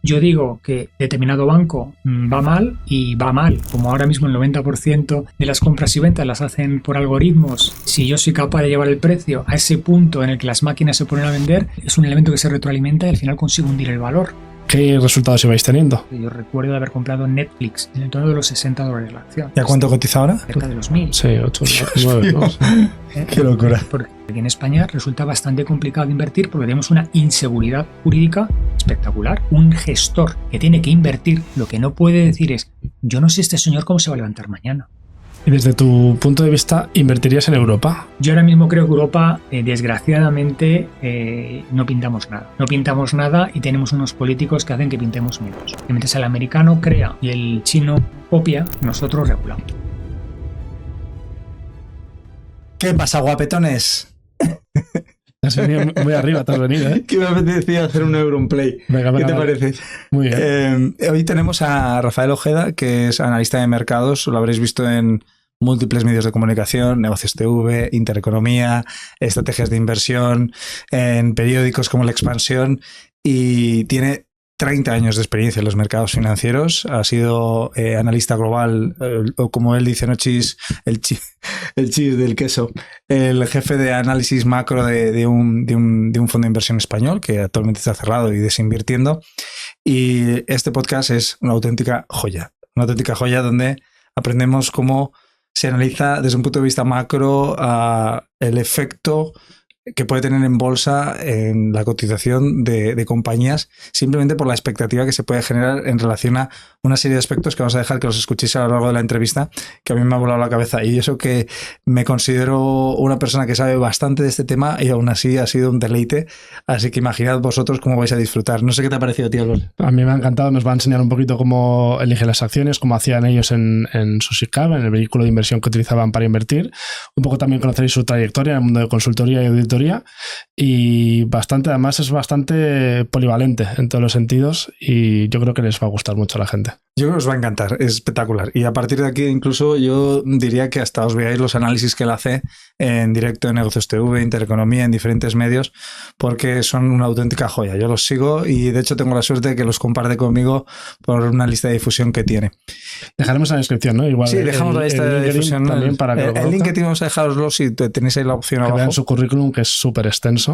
yo digo que determinado banco va mal y va mal, como ahora mismo el 90% de las compras y ventas las hacen por algoritmos, si yo soy capaz de llevar el precio a ese punto en el que las máquinas se ponen a vender, es un elemento que se retroalimenta y al final consigo hundir el valor. ¿Qué resultados ibais teniendo? Yo recuerdo haber comprado Netflix en el torno de los $60 la acción. ¿Y a cuánto cotiza ahora? Cerca de los 1.000. Sí, 8, 9, ¿no? Qué locura. Porque aquí en España resulta bastante complicado invertir porque tenemos una inseguridad jurídica espectacular. Un gestor que tiene que invertir lo que no puede decir es: yo no sé este señor cómo se va a levantar mañana. Y desde tu punto de vista, ¿invertirías en Europa? Yo ahora mismo creo que Europa, desgraciadamente, no pintamos nada. No pintamos nada y tenemos unos políticos que hacen que pintemos menos. Que mientras el americano crea y el chino copia, nosotros regulamos. ¿Qué pasa, guapetones? Te has venido muy arriba, te has venido, ¿eh? Que me apetecía hacer un Europlay. Venga, ¿Qué te parece? Muy bien. Hoy tenemos a Rafael Ojeda, que es analista de mercados. Lo habréis visto en múltiples medios de comunicación, Negocios TV, Intereconomía, estrategias de inversión, en periódicos como La Expansión, y tiene 30 años de experiencia en los mercados financieros. Ha sido analista global, o como él dice, no cheese, el cheese del queso, el jefe de análisis macro de un fondo de inversión español que actualmente está cerrado y desinvirtiendo. Y este podcast es una auténtica joya donde aprendemos cómo se analiza desde un punto de vista macro el efecto que puede tener en bolsa en la cotización de compañías, simplemente por la expectativa que se puede generar en relación a una serie de aspectos que vamos a dejar que los escuchéis a lo largo de la entrevista, que a mí me ha volado la cabeza. Y eso que me considero una persona que sabe bastante de este tema y aún así ha sido un deleite. Así que imaginad vosotros cómo vais a disfrutar. No sé qué te ha parecido, tío Albert. A mí me ha encantado. Nos va a enseñar un poquito cómo eligen las acciones, cómo hacían ellos en su SICAV, en el vehículo de inversión que utilizaban para invertir. Un poco también conoceréis su trayectoria en el mundo de consultoría y auditoría. Y además es bastante polivalente en todos los sentidos y yo creo que les va a gustar mucho a la gente. Yo creo que os va a encantar, es espectacular. Y a partir de aquí incluso yo diría que hasta os veáis los análisis que él hace en directo en Negocios TV, Intereconomía, en diferentes medios, porque son una auténtica joya. Yo los sigo y de hecho tengo la suerte de que los comparte conmigo por una lista de difusión que tiene. Dejaremos en la descripción, ¿no? Igual sí, dejamos la lista de difusión también para que el link que tenemos a dejaroslo si tenéis ahí la opción que abajo. vean su currículum, que es súper extenso.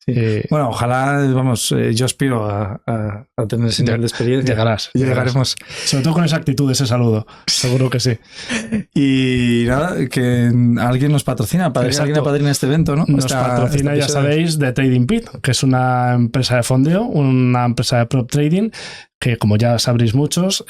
Sí. Bueno, ojalá, vamos, yo aspiro a tener ese nivel de experiencia. Llegaremos. Sobre todo con esa actitud, ese saludo. Seguro que sí. Y nada, que alguien nos patrocina, para que alguien apadrine este evento, ¿no? Nos patrocina, ya sabéis, de Trading Pit, que es una empresa de fondeo, una empresa de prop trading, que como ya sabréis muchos,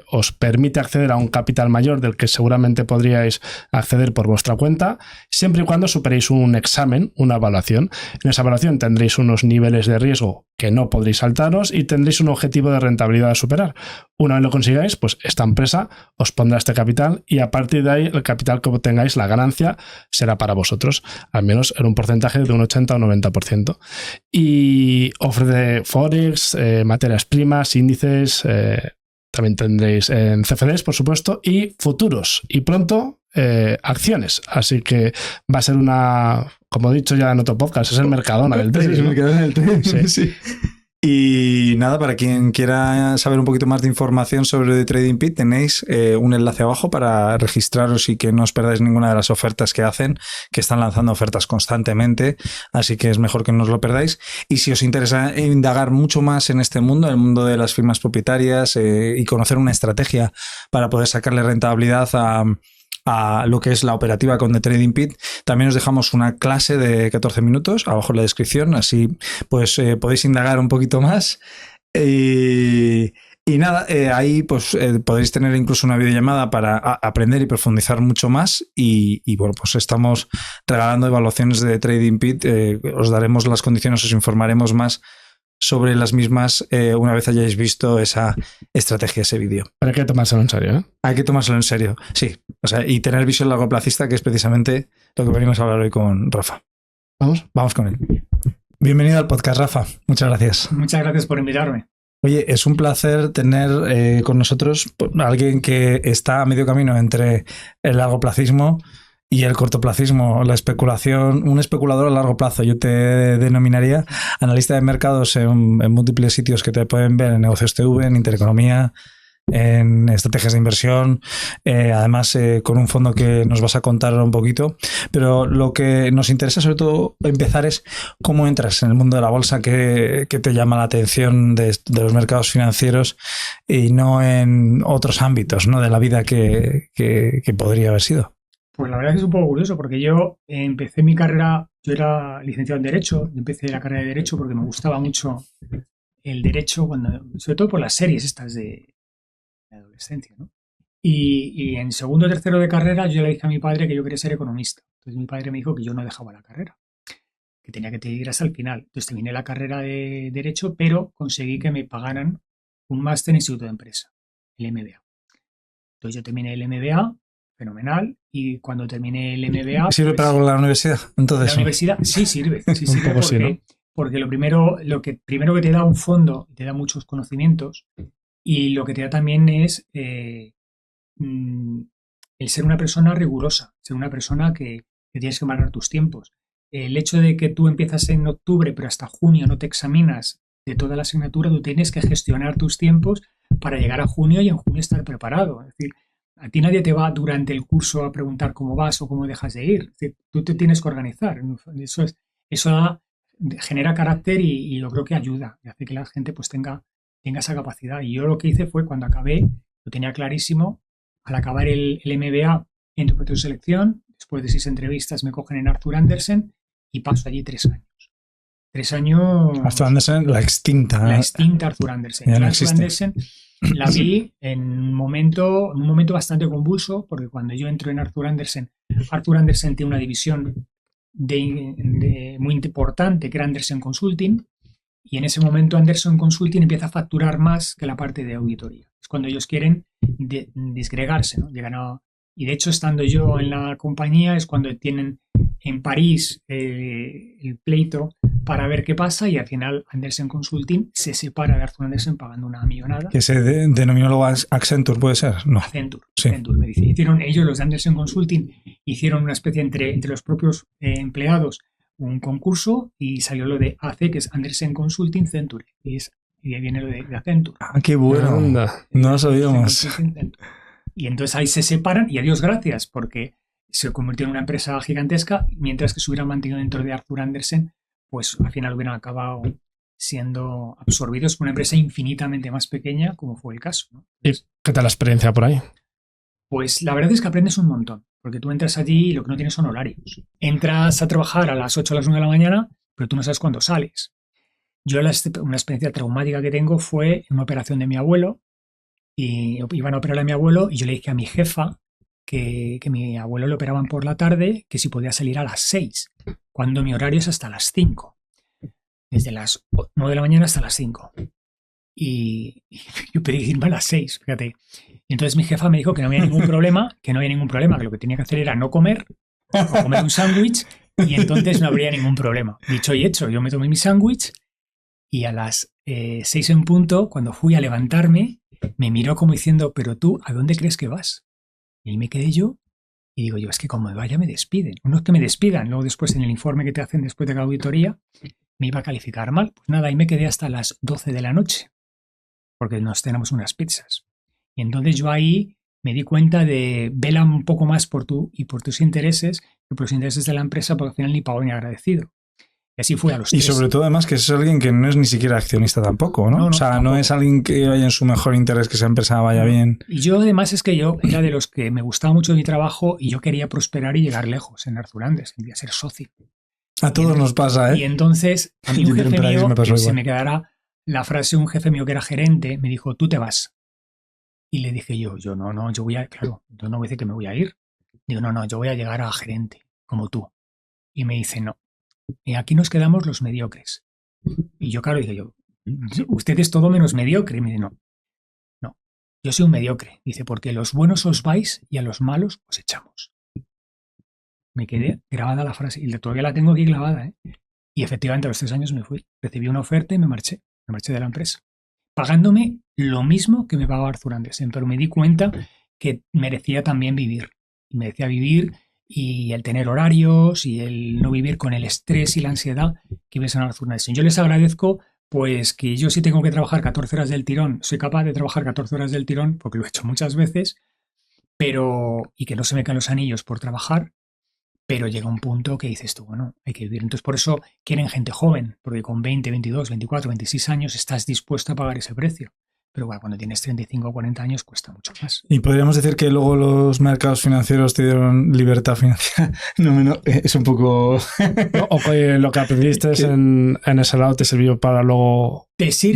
os permite acceder a un capital mayor del que seguramente podríais acceder por vuestra cuenta, siempre y cuando superéis un examen, una evaluación. En esa evaluación tendréis unos niveles de riesgo que no podréis saltaros y tendréis un objetivo de rentabilidad a superar. Una vez lo consigáis, pues esta empresa os pondrá este capital y a partir de ahí el capital que obtengáis, la ganancia, será para vosotros, al menos en un porcentaje de un 80 o 90%. Y ofrece Forex, materias primas, índices, también tendréis en CFDs, por supuesto, y futuros. Y pronto, acciones. Así que va a ser una, como he dicho ya en otro podcast, es el Mercadona del trading. Es el Mercadona del trading, sí. Y nada, para quien quiera saber un poquito más de información sobre Trading Pit, tenéis un enlace abajo para registraros y que no os perdáis ninguna de las ofertas que hacen, que están lanzando ofertas constantemente, así que es mejor que no os lo perdáis. Y si os interesa indagar mucho más en este mundo, el mundo de las firmas propietarias, y conocer una estrategia para poder sacarle rentabilidad a lo que es la operativa con The Trading Pit, también os dejamos una clase de 14 minutos abajo en la descripción, así pues podéis indagar un poquito más y nada, ahí pues podéis tener incluso una videollamada para aprender y profundizar mucho más y bueno, pues estamos regalando evaluaciones de Trading Pit, os daremos las condiciones, os informaremos más sobre las mismas una vez hayáis visto esa estrategia, ese vídeo. Pero hay que tomárselo en serio, ¿eh? Hay que tomárselo en serio, sí. O sea, y tener visión largoplacista, que es precisamente lo que venimos a hablar hoy con Rafa. Vamos con él. Bienvenido al podcast, Rafa. Muchas gracias. Muchas gracias por invitarme. Oye, es un placer tener con nosotros a alguien que está a medio camino entre el largoplacismo Y el cortoplacismo, la especulación, un especulador a largo plazo. Yo te denominaría analista de mercados en múltiples sitios que te pueden ver en Negocios TV, en Intereconomía, en estrategias de inversión, además con un fondo que nos vas a contar un poquito. Pero lo que nos interesa sobre todo empezar es cómo entras en el mundo de la bolsa, que te llama la atención de los mercados financieros y no en otros ámbitos, ¿no?, de la vida que podría haber sido. Pues la verdad es que es un poco curioso porque yo empecé mi carrera, yo era licenciado en Derecho, empecé la carrera de Derecho porque me gustaba mucho el Derecho, sobre todo por las series estas de adolescencia, ¿no? Y en segundo o tercero de carrera yo le dije a mi padre que yo quería ser economista. Entonces mi padre me dijo que yo no dejaba la carrera, que tenía que ir hasta el final. Entonces terminé la carrera de Derecho, pero conseguí que me pagaran un máster en Instituto de Empresa, el MBA. Entonces yo terminé el MBA, fenomenal, y cuando terminé el MBA... ¿Sirve para algo la universidad? Entonces, la universidad sí sirve poco sí, ¿no? porque lo primero que te da un fondo, te da muchos conocimientos, y lo que te da también es el ser una persona rigurosa, ser una persona que tienes que marcar tus tiempos. El hecho de que tú empiezas en octubre, pero hasta junio no te examinas de toda la asignatura, tú tienes que gestionar tus tiempos para llegar a junio y en junio estar preparado. Es decir, a ti nadie te va durante el curso a preguntar cómo vas o cómo dejas de ir. Es decir, tú te tienes que organizar. Eso genera carácter y yo creo que ayuda y hace que la gente pues tenga esa capacidad. Y yo lo que hice fue, cuando acabé, lo tenía clarísimo, al acabar el MBA entro en proceso de selección, después de 6 entrevistas me cogen en Arthur Andersen y paso allí 3 años. 3 años... Arthur Andersen, la extinta. La extinta Arthur Andersen. Ya no Arthur existe. Andersen la vi en un momento bastante convulso, porque cuando yo entro en Arthur Andersen tiene una división muy importante que era Andersen Consulting, y en ese momento Andersen Consulting empieza a facturar más que la parte de auditoría. Es cuando ellos quieren disgregarse, ¿no? Y de hecho, estando yo en la compañía, es cuando tienen en París el pleito para ver qué pasa, y al final Andersen Consulting se separa de Arthur Andersen pagando una millonada. Que se denominó luego Accenture, ¿puede ser? No. Accenture. Sí. Accenture. Hicieron ellos, los de Andersen Consulting, hicieron una especie entre los propios empleados un concurso y salió lo de AC, que es Andersen Consulting Century. Y ahí viene lo de Accenture. Ah, qué bueno. Anda. No lo sabíamos. Y entonces ahí se separan y a Dios gracias, porque se convirtió en una empresa gigantesca, mientras que se hubieran mantenido dentro de Arthur Andersen, pues al final hubieran acabado siendo absorbidos por una empresa infinitamente más pequeña, como fue el caso, ¿no? ¿Y qué tal la experiencia por ahí? Pues la verdad es que aprendes un montón, porque tú entras allí y lo que no tienes son horarios. Entras a trabajar a las 8 o las 9 de la mañana, pero tú no sabes cuándo sales. Yo una experiencia traumática que tengo fue en una operación de mi abuelo, y iban a operar a mi abuelo y yo le dije a mi jefa que mi abuelo le operaban por la tarde, que si podía salir a las 6, cuando mi horario es hasta las 5. Desde las 9 de la mañana hasta las 5. Y yo pedí irme a las 6, fíjate. Y entonces mi jefa me dijo que no había ningún problema, que lo que tenía que hacer era no comer, o comer un sándwich, y entonces no habría ningún problema. Dicho y hecho, yo me tomé mi sándwich y a las 6 en punto, cuando fui a levantarme, me miró como diciendo, pero tú, ¿a dónde crees que vas? Y ahí me quedé yo y digo yo, es que como me vaya me despiden. No es que me despidan, luego después en el informe que te hacen después de la auditoría me iba a calificar mal. Pues nada, ahí me quedé hasta las 12 de la noche, porque nos tenemos unas pizzas. Y entonces yo ahí me di cuenta de vela un poco más por tú y por tus intereses que por los intereses de la empresa, porque al final ni pago ni agradecido. Y así fue a los 3. Y sobre todo, además, que es alguien que no es ni siquiera accionista tampoco, ¿no? No, o sea, tampoco. no es alguien que vaya en su mejor interés que esa empresa vaya bien. Y yo, además, es que yo era de los que me gustaba mucho mi trabajo y yo quería prosperar y llegar lejos en Arthur Andersen, quería ser socio. A todos nos pasa, Y entonces, a mí un Yo jefe en París mío, me pasó que se igual. me quedará la frase, un jefe mío que era gerente, me dijo, tú te vas. Y le dije yo no, yo no voy a decir que me voy a ir. Digo, no, yo voy a llegar a gerente, como tú. Y me dice, no. Y aquí nos quedamos los mediocres. Y yo, claro, dije yo, usted es todo menos mediocre. Y me dice, no, yo soy un mediocre. Dice, porque los buenos os vais y a los malos os echamos. Me quedé grabada la frase y todavía la tengo aquí clavada, ¿eh? Y efectivamente a los 3 años me fui. Recibí una oferta y me marché de la empresa, pagándome lo mismo que me pagaba Arthur Andersen, pero me di cuenta que merecía también vivir. Y merecía vivir y el tener horarios y el no vivir con el estrés y la ansiedad que ves en una decisión. Yo les agradezco pues que yo sí tengo que trabajar 14 horas del tirón, soy capaz de trabajar 14 horas del tirón porque lo he hecho muchas veces, y que no se me caen los anillos por trabajar, pero llega un punto que dices tú, bueno, hay que vivir. Entonces por eso quieren gente joven, porque con 20, 22, 24, 26 años estás dispuesto a pagar ese precio. Pero bueno, cuando tienes 35 o 40 años cuesta mucho más. Y podríamos decir que luego los mercados financieros te dieron libertad financiera. Es un poco... O que lo que aprendiste en ese lado te sirvió para luego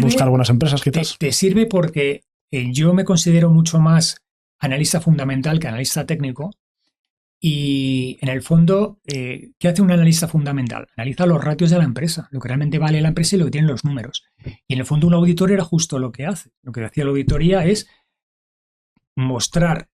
buscar algunas empresas, quizás. Te sirve porque yo me considero mucho más analista fundamental que analista técnico. Y en el fondo, ¿qué hace un analista fundamental? Analiza los ratios de la empresa, lo que realmente vale la empresa y lo que tienen los números. Y en el fondo un auditor era justo lo que hace. Lo que hacía la auditoría es mostrar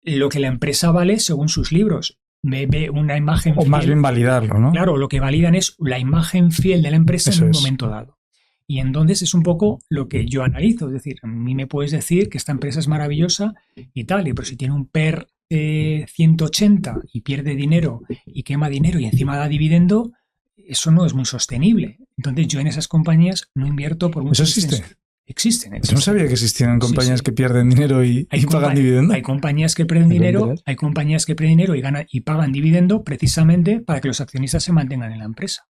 lo que la empresa vale según sus libros. Ve una imagen fiel. O más bien validarlo, ¿no? Claro, lo que validan es la imagen fiel de la empresa en un momento dado. Y entonces es un poco lo que yo analizo. Es decir, a mí me puedes decir que esta empresa es maravillosa y tal, pero si tiene un PER 180 y pierde dinero y quema dinero y encima da dividendo, eso no es muy sostenible. Entonces yo en esas compañías no invierto por mucho. ¿Eso existe? Existen. Yo no sabía que existían compañías que pierden dinero y pagan dividendo. Hay compañías que pierden dinero, y pagan dividendo precisamente para que los accionistas se mantengan en la empresa.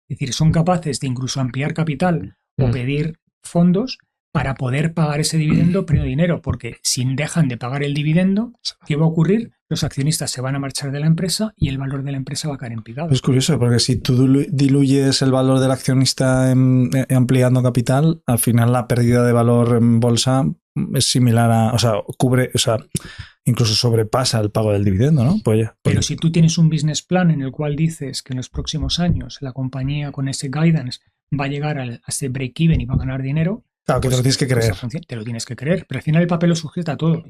Es decir, son capaces de incluso ampliar capital o pedir fondos para poder pagar ese dividendo, pero dinero, porque si dejan de pagar el dividendo, ¿qué va a ocurrir? Los accionistas se van a marchar de la empresa y el valor de la empresa va a caer en picado. Es curioso, porque si tú diluyes el valor del accionista ampliando capital, al final la pérdida de valor en bolsa es similar a, incluso sobrepasa el pago del dividendo, ¿no? Pues ya. Pero si tú tienes un business plan en el cual dices que en los próximos años la compañía con ese guidance va a llegar a ese break-even y va a ganar dinero. Claro, que te lo tienes que creer. Te lo tienes que creer, pero al final el papel lo sustenta todo,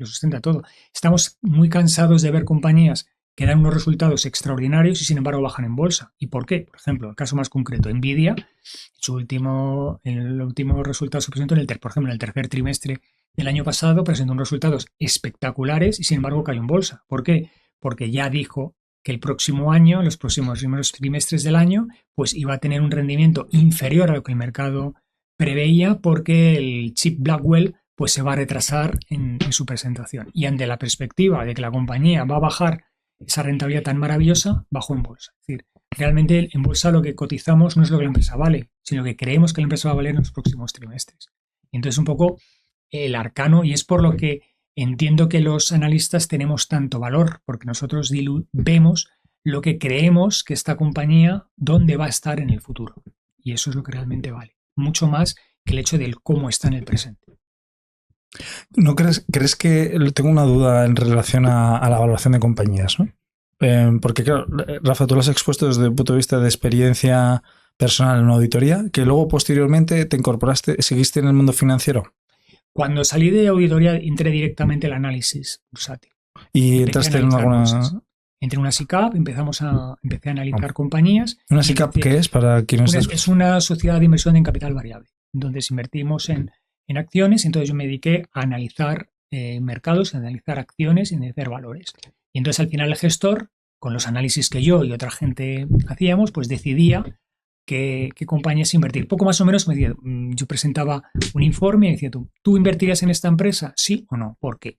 Estamos muy cansados de ver compañías que dan unos resultados extraordinarios y sin embargo bajan en bolsa. ¿Y por qué? Por ejemplo, el caso más concreto, Nvidia, el último resultado se presentó en el tercer trimestre del año pasado, presentó unos resultados espectaculares y sin embargo cayó en bolsa. ¿Por qué? Porque ya dijo que el próximo año, en los próximos primeros trimestres del año, pues iba a tener un rendimiento inferior a lo que el mercado preveía, porque el chip Blackwell pues se va a retrasar en su presentación. Y ante la perspectiva de que la compañía va a bajar esa rentabilidad tan maravillosa, bajó en bolsa. Es decir, realmente en bolsa lo que cotizamos no es lo que la empresa vale, sino que creemos que la empresa va a valer en los próximos trimestres. Y entonces un poco el arcano, y es por lo que entiendo que los analistas tenemos tanto valor, porque nosotros vemos lo que creemos que esta compañía, dónde va a estar en el futuro. Y eso es lo que realmente vale. Mucho más que el hecho del cómo está en el presente. ¿No crees que tengo una duda en relación a la evaluación de compañías, ¿no? Porque claro, Rafa, tú lo has expuesto desde el punto de vista de experiencia personal en una auditoría, que luego posteriormente te incorporaste, seguiste en el mundo financiero. Cuando salí de auditoría entré directamente al análisis bursátil. ¿Y entraste en alguna...? Entré en una SICAV, empecé a analizar compañías. ¿Una SICAV qué es? Para quien es una sociedad de inversión en capital variable. Entonces invertimos en acciones, entonces yo me dediqué a analizar mercados, a analizar acciones y analizar valores. Y entonces al final el gestor, con los análisis que yo y otra gente hacíamos, pues decidía qué compañías invertir. Poco más o menos me decía, yo presentaba un informe y decía ¿tú invertirías en esta empresa? ¿Sí o no? ¿Por qué?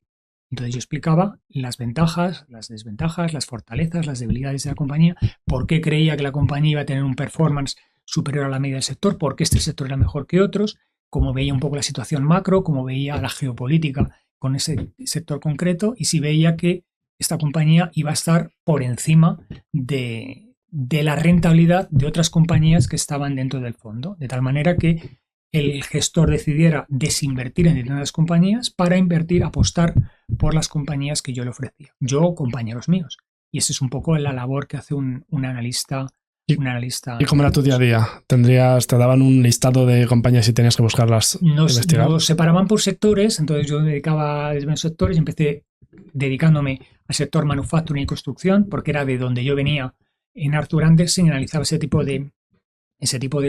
Entonces yo explicaba las ventajas, las desventajas, las fortalezas, las debilidades de la compañía, por qué creía que la compañía iba a tener un performance superior a la media del sector, por qué este sector era mejor que otros, cómo veía un poco la situación macro, cómo veía la geopolítica con ese sector concreto y si veía que esta compañía iba a estar por encima de la rentabilidad de otras compañías que estaban dentro del fondo, de tal manera que el gestor decidiera desinvertir en determinadas compañías para apostar por las compañías que yo le ofrecía. Yo o compañeros míos. Y esa es un poco la labor que hace un analista. ¿Y cómo era tu día a día? ¿Te daban un listado de compañías y tenías que buscarlas? Investigar? Nos separaban por sectores, entonces yo me dedicaba a diversos sectores y empecé dedicándome al sector manufacturing y construcción, porque era de donde yo venía en Arthur Andersen y analizaba ese tipo de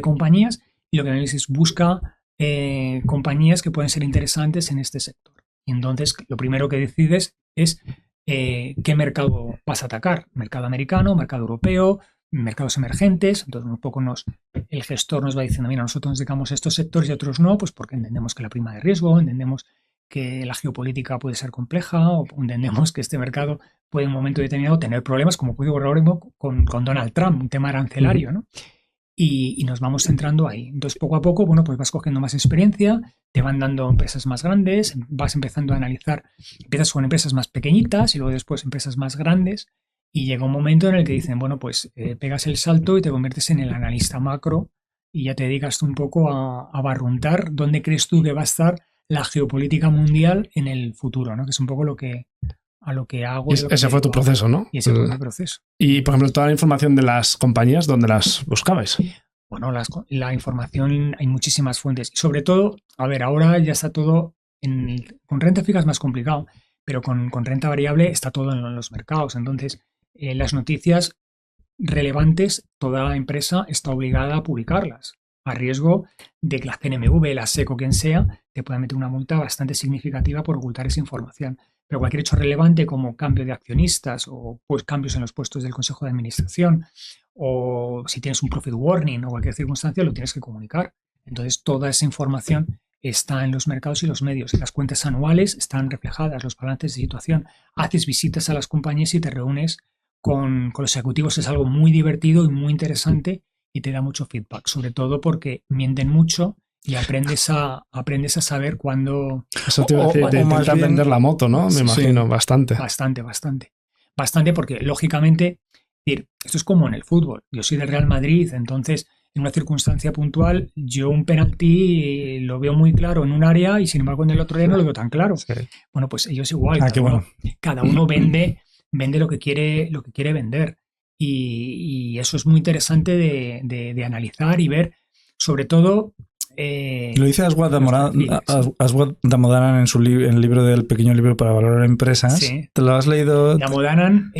compañías. Y lo que análisis busca compañías que pueden ser interesantes en este sector. Y entonces lo primero que decides es qué mercado vas a atacar, mercado americano, mercado europeo, mercados emergentes. Entonces un poco el gestor nos va diciendo, mira, nosotros nos dedicamos a estos sectores y a otros no, pues porque entendemos que la prima de riesgo, entendemos que la geopolítica puede ser compleja, o entendemos que este mercado puede en un momento determinado tener problemas, como puede ocurrir ahora mismo con Donald Trump, un tema arancelario, ¿no? Y nos vamos centrando ahí. Entonces, poco a poco, bueno, pues vas cogiendo más experiencia, te van dando empresas más grandes, vas empezando a analizar, empiezas con empresas más pequeñitas y luego después empresas más grandes, y llega un momento en el que dicen, bueno, pues pegas el salto y te conviertes en el analista macro y ya te dedicas tú un poco a barruntar dónde crees tú que va a estar la geopolítica mundial en el futuro, ¿no? Que es un poco a lo que hago. Ese fue tu proceso, ¿no? Y ese fue mi proceso. Y, por ejemplo, toda la información de las compañías, ¿dónde las buscabais? Bueno, la información, hay muchísimas fuentes. Y sobre todo, a ver, ahora ya está todo, con renta fija es más complicado, pero con renta variable está todo en los mercados. Entonces, las noticias relevantes, toda empresa está obligada a publicarlas, a riesgo de que la CNMV, la SEC o quien sea, te pueda meter una multa bastante significativa por ocultar esa información. Pero cualquier hecho relevante como cambio de accionistas o pues, cambios en los puestos del Consejo de Administración, o si tienes un profit warning o cualquier circunstancia, lo tienes que comunicar. Entonces, toda esa información está en los mercados y los medios. Las cuentas anuales están reflejadas, los balances de situación. Haces visitas a las compañías y te reúnes con los ejecutivos. Es algo muy divertido y muy interesante y te da mucho feedback, sobre todo porque mienten mucho y aprendes a saber cuándo... Eso te iba a decir, te intentan vender la moto, ¿no? Me imagino, sí. Bastante. Bastante porque, lógicamente, esto es como en el fútbol. Yo soy del Real Madrid, entonces, en una circunstancia puntual, yo un penalti lo veo muy claro en un área y, sin embargo, en el otro área no lo veo tan claro. Sí. Bueno, pues ellos igual. Cada uno vende lo que quiere vender. Y eso es muy interesante de analizar y ver, sobre todo... Lo dice Aswad Damodaran en el libro del pequeño libro para valorar empresas. Sí. ¿Te lo has leído? Damodaran,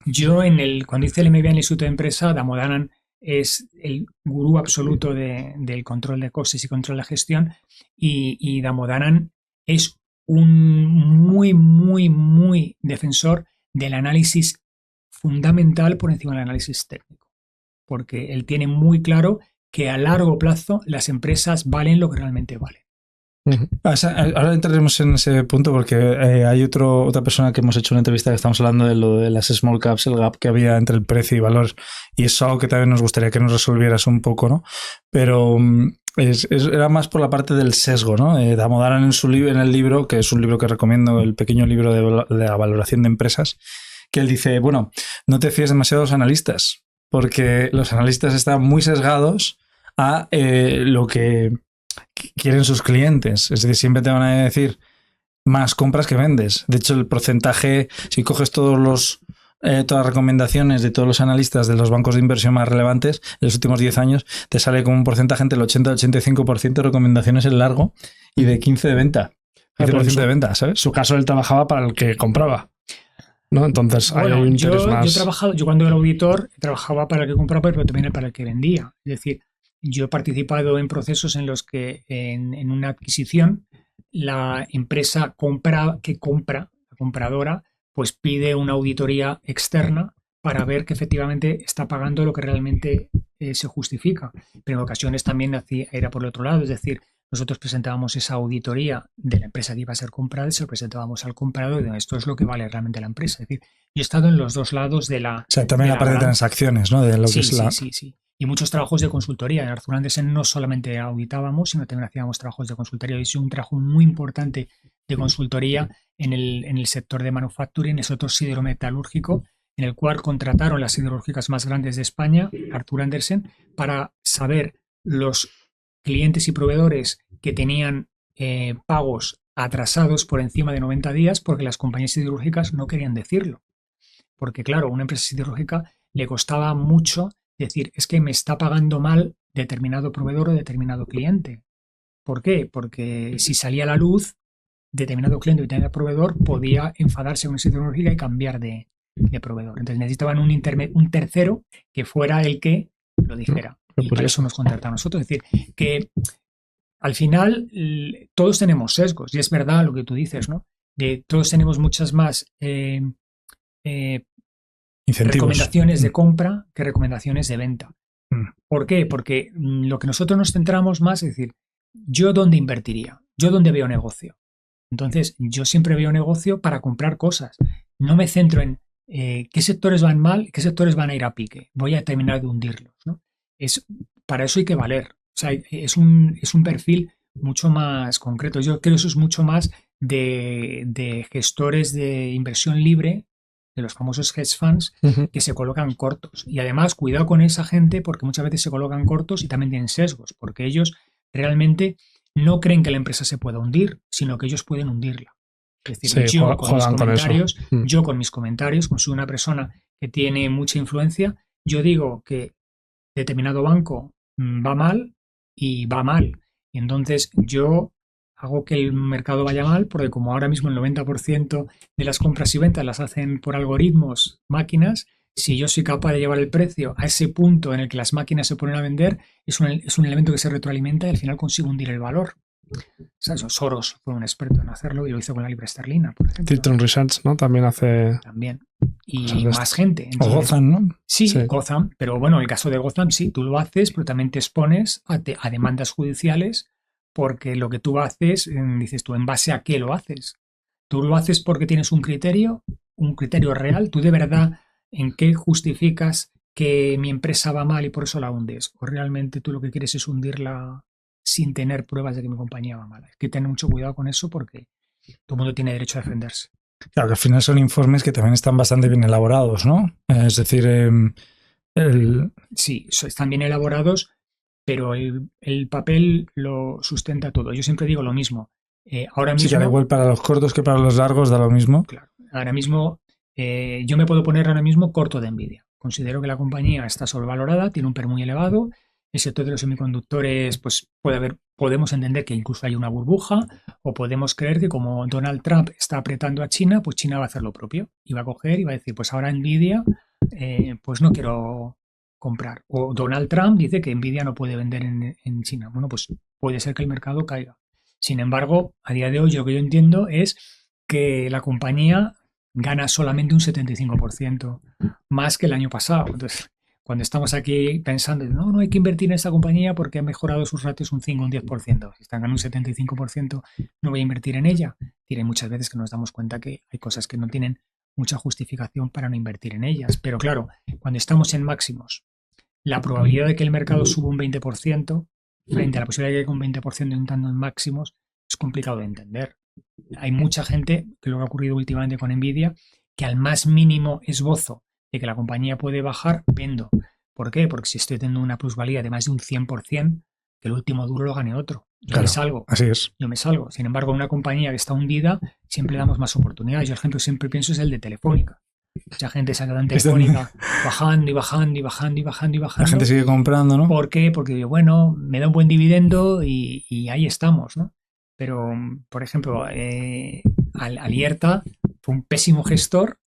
yo cuando hice el MBA en el Instituto de Empresa, Damodaran es el gurú absoluto del control de costes y control de gestión, y Damodaran es un muy, muy, muy defensor del análisis fundamental por encima del análisis técnico, porque él tiene muy claro que a largo plazo las empresas valen lo que realmente valen. Ahora entraremos en ese punto porque hay otra persona que hemos hecho una entrevista que estamos hablando de lo de las small caps, el gap que había entre el precio y valor, y es algo que también nos gustaría que nos resolvieras un poco, ¿no? Pero era más por la parte del sesgo, ¿no? Damodaran en el libro, que es un libro que recomiendo, el pequeño libro de la valoración de empresas, que él dice, bueno, no te fíes demasiado de los analistas, porque los analistas están muy sesgados a lo que quieren sus clientes. Es decir, siempre te van a decir más compras que vendes. De hecho, el porcentaje, si coges todas las recomendaciones de todos los analistas de los bancos de inversión más relevantes en los últimos 10 años, te sale como un porcentaje entre el 80 y el 85% de recomendaciones en largo y de 15% de venta. 15% de venta, ¿sabes? En su caso, él trabajaba para el que compraba, ¿no? Entonces, bueno, hay un interés más... yo cuando era auditor trabajaba para el que compraba, pero también para el que vendía. Es decir, yo he participado en procesos en los que en una adquisición la empresa la compradora, pues pide una auditoría externa para ver que efectivamente está pagando lo que realmente se justifica. Pero en ocasiones también era por el otro lado, es decir, nosotros presentábamos esa auditoría de la empresa que iba a ser comprada y se lo presentábamos al comprador y de esto es lo que vale realmente la empresa. Es decir, yo he estado en los dos lados de la... O sea, también la parte de transacciones, ¿no? De lo que es Sí. Y muchos trabajos de consultoría. En Arthur Andersen no solamente auditábamos, sino también hacíamos trabajos de consultoría. Hice un trabajo muy importante de consultoría en el sector de manufacturing, es otro siderometalúrgico, en el cual contrataron las siderúrgicas más grandes de España, Arthur Andersen, para saber los clientes y proveedores que tenían pagos atrasados por encima de 90 días porque las compañías siderúrgicas no querían decirlo. Porque, claro, a una empresa siderúrgica le costaba mucho decir, es que me está pagando mal determinado proveedor o determinado cliente. ¿Por qué? Porque si salía a la luz, determinado cliente o determinado proveedor podía enfadarse con esa siderúrgica y cambiar de proveedor. Entonces necesitaban un tercero que fuera el que lo dijera. Y por eso nos contrataron a nosotros. Es decir, que al final todos tenemos sesgos. Y es verdad lo que tú dices, ¿no? todos tenemos muchas más recomendaciones de compra que recomendaciones de venta. ¿Por qué? Porque lo que nosotros nos centramos más es decir, ¿yo dónde invertiría? ¿Yo dónde veo negocio? Entonces, yo siempre veo negocio para comprar cosas. No me centro en qué sectores van mal, qué sectores van a ir a pique. Voy a terminar de hundirlos, ¿no? Para eso hay que valer. O sea, es un perfil mucho más concreto. Yo creo que eso es mucho más de gestores de inversión libre, de los famosos hedge funds, que se colocan cortos. Y además, cuidado con esa gente porque muchas veces se colocan cortos y también tienen sesgos, porque ellos realmente no creen que la empresa se pueda hundir, sino que ellos pueden hundirla. Es decir, Sí, yo con mis comentarios, como soy una persona que tiene mucha influencia, yo digo que determinado banco va mal y va mal. Y entonces yo hago que el mercado vaya mal porque como ahora mismo el 90% de las compras y ventas las hacen por algoritmos, máquinas, si yo soy capaz de llevar el precio a ese punto en el que las máquinas se ponen a vender, es un elemento que se retroalimenta y al final consigo hundir el valor. ¿Sabes? Soros fue un experto en hacerlo y lo hizo con la libra esterlina, por ejemplo. Citron Research, ¿no? También hace... También. Y más gente. O Gotham, ¿no? Sí, Gotham. Pero bueno, el caso de Gotham sí, tú lo haces, pero también te expones a demandas judiciales porque lo que tú haces, dices tú, ¿en base a qué lo haces? Tú lo haces porque tienes un criterio real. ¿Tú de verdad en qué justificas que mi empresa va mal y por eso la hundes? ¿O realmente tú lo que quieres es hundirla sin tener pruebas de que mi compañía va mal? Hay que tener mucho cuidado con eso porque todo el mundo tiene derecho a defenderse. Claro, que al final son informes que también están bastante bien elaborados, ¿no? Es decir, Sí, están bien elaborados, pero el papel lo sustenta todo. Yo siempre digo lo mismo. Ahora mismo, sí, que da igual para los cortos que para los largos, da lo mismo. Claro. Ahora mismo, yo me puedo poner ahora mismo corto de Nvidia. Considero que la compañía está sobrevalorada, tiene un PER muy elevado. El sector de los semiconductores, pues podemos entender que incluso hay una burbuja, o podemos creer que como Donald Trump está apretando a China, pues China va a hacer lo propio y va a coger y va a decir, pues ahora Nvidia, pues no quiero comprar. O Donald Trump dice que Nvidia no puede vender en China. Bueno, pues puede ser que el mercado caiga. Sin embargo, a día de hoy lo que yo entiendo es que la compañía gana solamente un 75% más que el año pasado. Entonces, cuando estamos aquí pensando, no hay que invertir en esta compañía porque ha mejorado sus ratios un 5 o un 10%. Si están ganando un 75%, no voy a invertir en ella. Tiene muchas veces que nos damos cuenta que hay cosas que no tienen mucha justificación para no invertir en ellas. Pero claro, cuando estamos en máximos, la probabilidad de que el mercado suba un 20% frente a la posibilidad de que un 20% entrando en máximos es complicado de entender. Hay mucha gente, que lo que ha ocurrido últimamente con Nvidia, que al más mínimo esbozo de que la compañía puede bajar, vendo. ¿Por qué? Porque si estoy teniendo una plusvalía de más de un 100%, que el último duro lo gane otro. Yo me salgo. Así es. Yo me salgo. Sin embargo, en una compañía que está hundida, siempre damos más oportunidades. Yo el ejemplo siempre pienso es el de Telefónica. Mucha gente se ha quedado en Telefónica bajando y bajando y bajando y bajando y bajando. La gente sigue comprando, ¿no? ¿Por qué? Porque, bueno, me da un buen dividendo y ahí estamos, ¿no? Pero, por ejemplo, Alierta fue un pésimo gestor,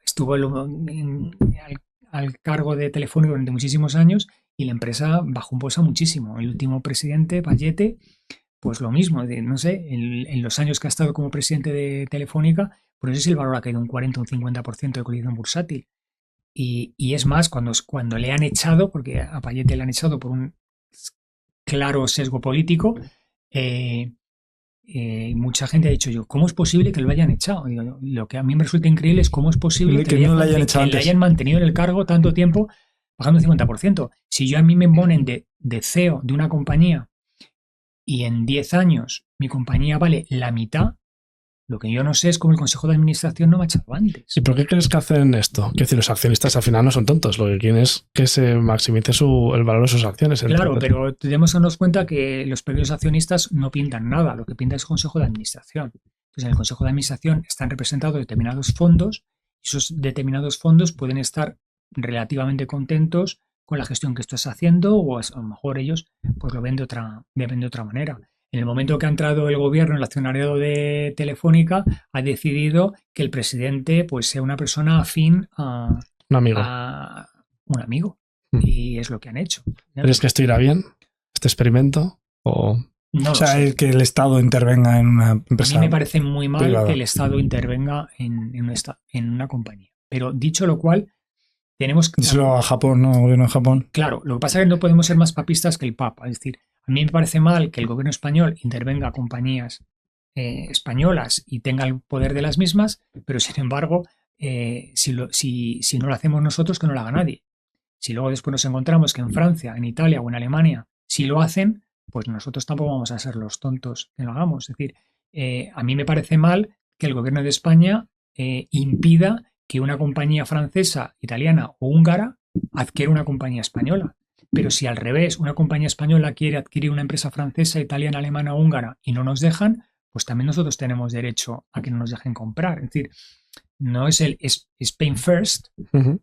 estuvo al cargo de Telefónica durante muchísimos años y la empresa bajó en bolsa muchísimo. El último presidente, Payete, pues lo mismo, no sé, en los años que ha estado como presidente de Telefónica, por eso sí el valor ha caído un 40 o un 50% de cotización bursátil. Y es más, cuando le han echado, porque a Payete le han echado por un claro sesgo político, mucha gente ha dicho ¿cómo es posible que lo hayan echado? Digo, lo que a mí me resulta increíble es cómo es posible que no lo hayan echado le hayan mantenido en el cargo tanto tiempo bajando un 50%. Si yo a mí me ponen de CEO de una compañía y en 10 años mi compañía vale la mitad, lo que yo no sé es cómo el Consejo de Administración no me ha echado antes. ¿Y por qué crees que hacen esto? Quiero decir, los accionistas al final no son tontos. Lo que quieren es que se maximice el valor de sus acciones. Claro, pero tenemos que darnos cuenta que los pequeños accionistas no pintan nada. Lo que pinta es el Consejo de Administración. Entonces, en el Consejo de Administración están representados determinados fondos y esos determinados fondos pueden estar relativamente contentos con la gestión que estás haciendo o a lo mejor ellos pues lo ven de otra manera. En el momento que ha entrado el gobierno, el accionariado de Telefónica ha decidido que el presidente pues sea una persona afín a un amigo. Y es lo que han hecho. ¿Crees que esto irá bien, este experimento? ¿O No O lo sea, sé. que el Estado intervenga en una A mí empresa me parece muy mal privada. que el Estado intervenga en una compañía. Pero dicho lo cual, tenemos que... Díselo a Japón, ¿no? El gobierno de Japón. Claro, lo que pasa es que no podemos ser más papistas que el Papa. Es decir, a mí me parece mal que el gobierno español intervenga a compañías españolas y tenga el poder de las mismas, pero sin embargo, si no lo hacemos nosotros, que no lo haga nadie. Si luego después nos encontramos que en Francia, en Italia o en Alemania sí lo hacen, pues nosotros tampoco vamos a ser los tontos que lo hagamos. Es decir, a mí me parece mal que el gobierno de España impida que una compañía francesa, italiana o húngara adquiera una compañía española. Pero si al revés, una compañía española quiere adquirir una empresa francesa, italiana, alemana o húngara y no nos dejan, pues también nosotros tenemos derecho a que no nos dejen comprar. Es decir, no es Spain first,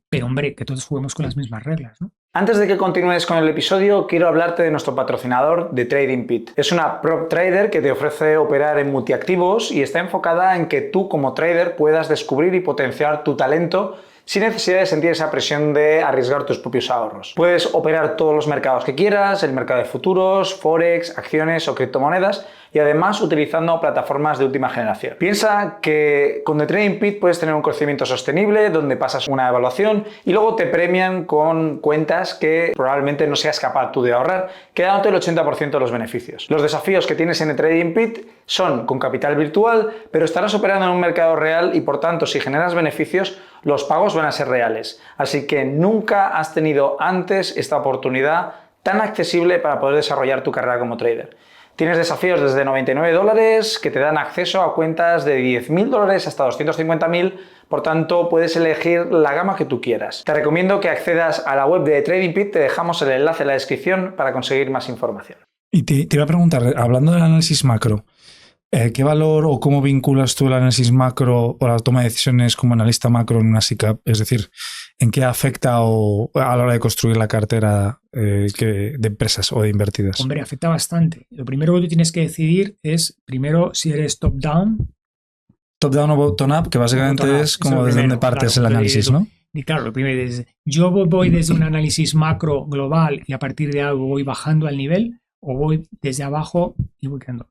pero hombre, que todos juguemos con las mismas reglas, ¿no? Antes de que continúes con el episodio, quiero hablarte de nuestro patrocinador, de TradingPeat. Es una prop trader que te ofrece operar en multiactivos y está enfocada en que tú como trader puedas descubrir y potenciar tu talento sin necesidad de sentir esa presión de arriesgar tus propios ahorros. Puedes operar todos los mercados que quieras, el mercado de futuros, forex, acciones o criptomonedas, y además utilizando plataformas de última generación. Piensa que con The Trading Pit puedes tener un crecimiento sostenible donde pasas una evaluación y luego te premian con cuentas que probablemente no seas capaz tú de ahorrar, quedándote el 80% de los beneficios. Los desafíos que tienes en The Trading Pit son con capital virtual, pero estarás operando en un mercado real y por tanto si generas beneficios, los pagos van a ser reales. Así que nunca has tenido antes esta oportunidad tan accesible para poder desarrollar tu carrera como trader. Tienes desafíos desde $99 que te dan acceso a cuentas de $10.000 hasta $250.000, por tanto puedes elegir la gama que tú quieras. Te recomiendo que accedas a la web de TradingPeat, te dejamos el enlace en la descripción para conseguir más información. Y te iba a preguntar, hablando del análisis macro, ¿qué valor o cómo vinculas tú el análisis macro o la toma de decisiones como analista macro en una SICAV? Es decir, ¿en qué afecta a la hora de construir la cartera de empresas o de invertidas? Hombre, afecta bastante. Lo primero que tú tienes que decidir es, primero, si eres top-down. Top-down o bottom-up, que básicamente es como desde donde partes el análisis, ¿no? Y claro, lo primero es, yo voy desde un análisis macro global y a partir de algo voy bajando al nivel, o voy desde abajo y voy creando.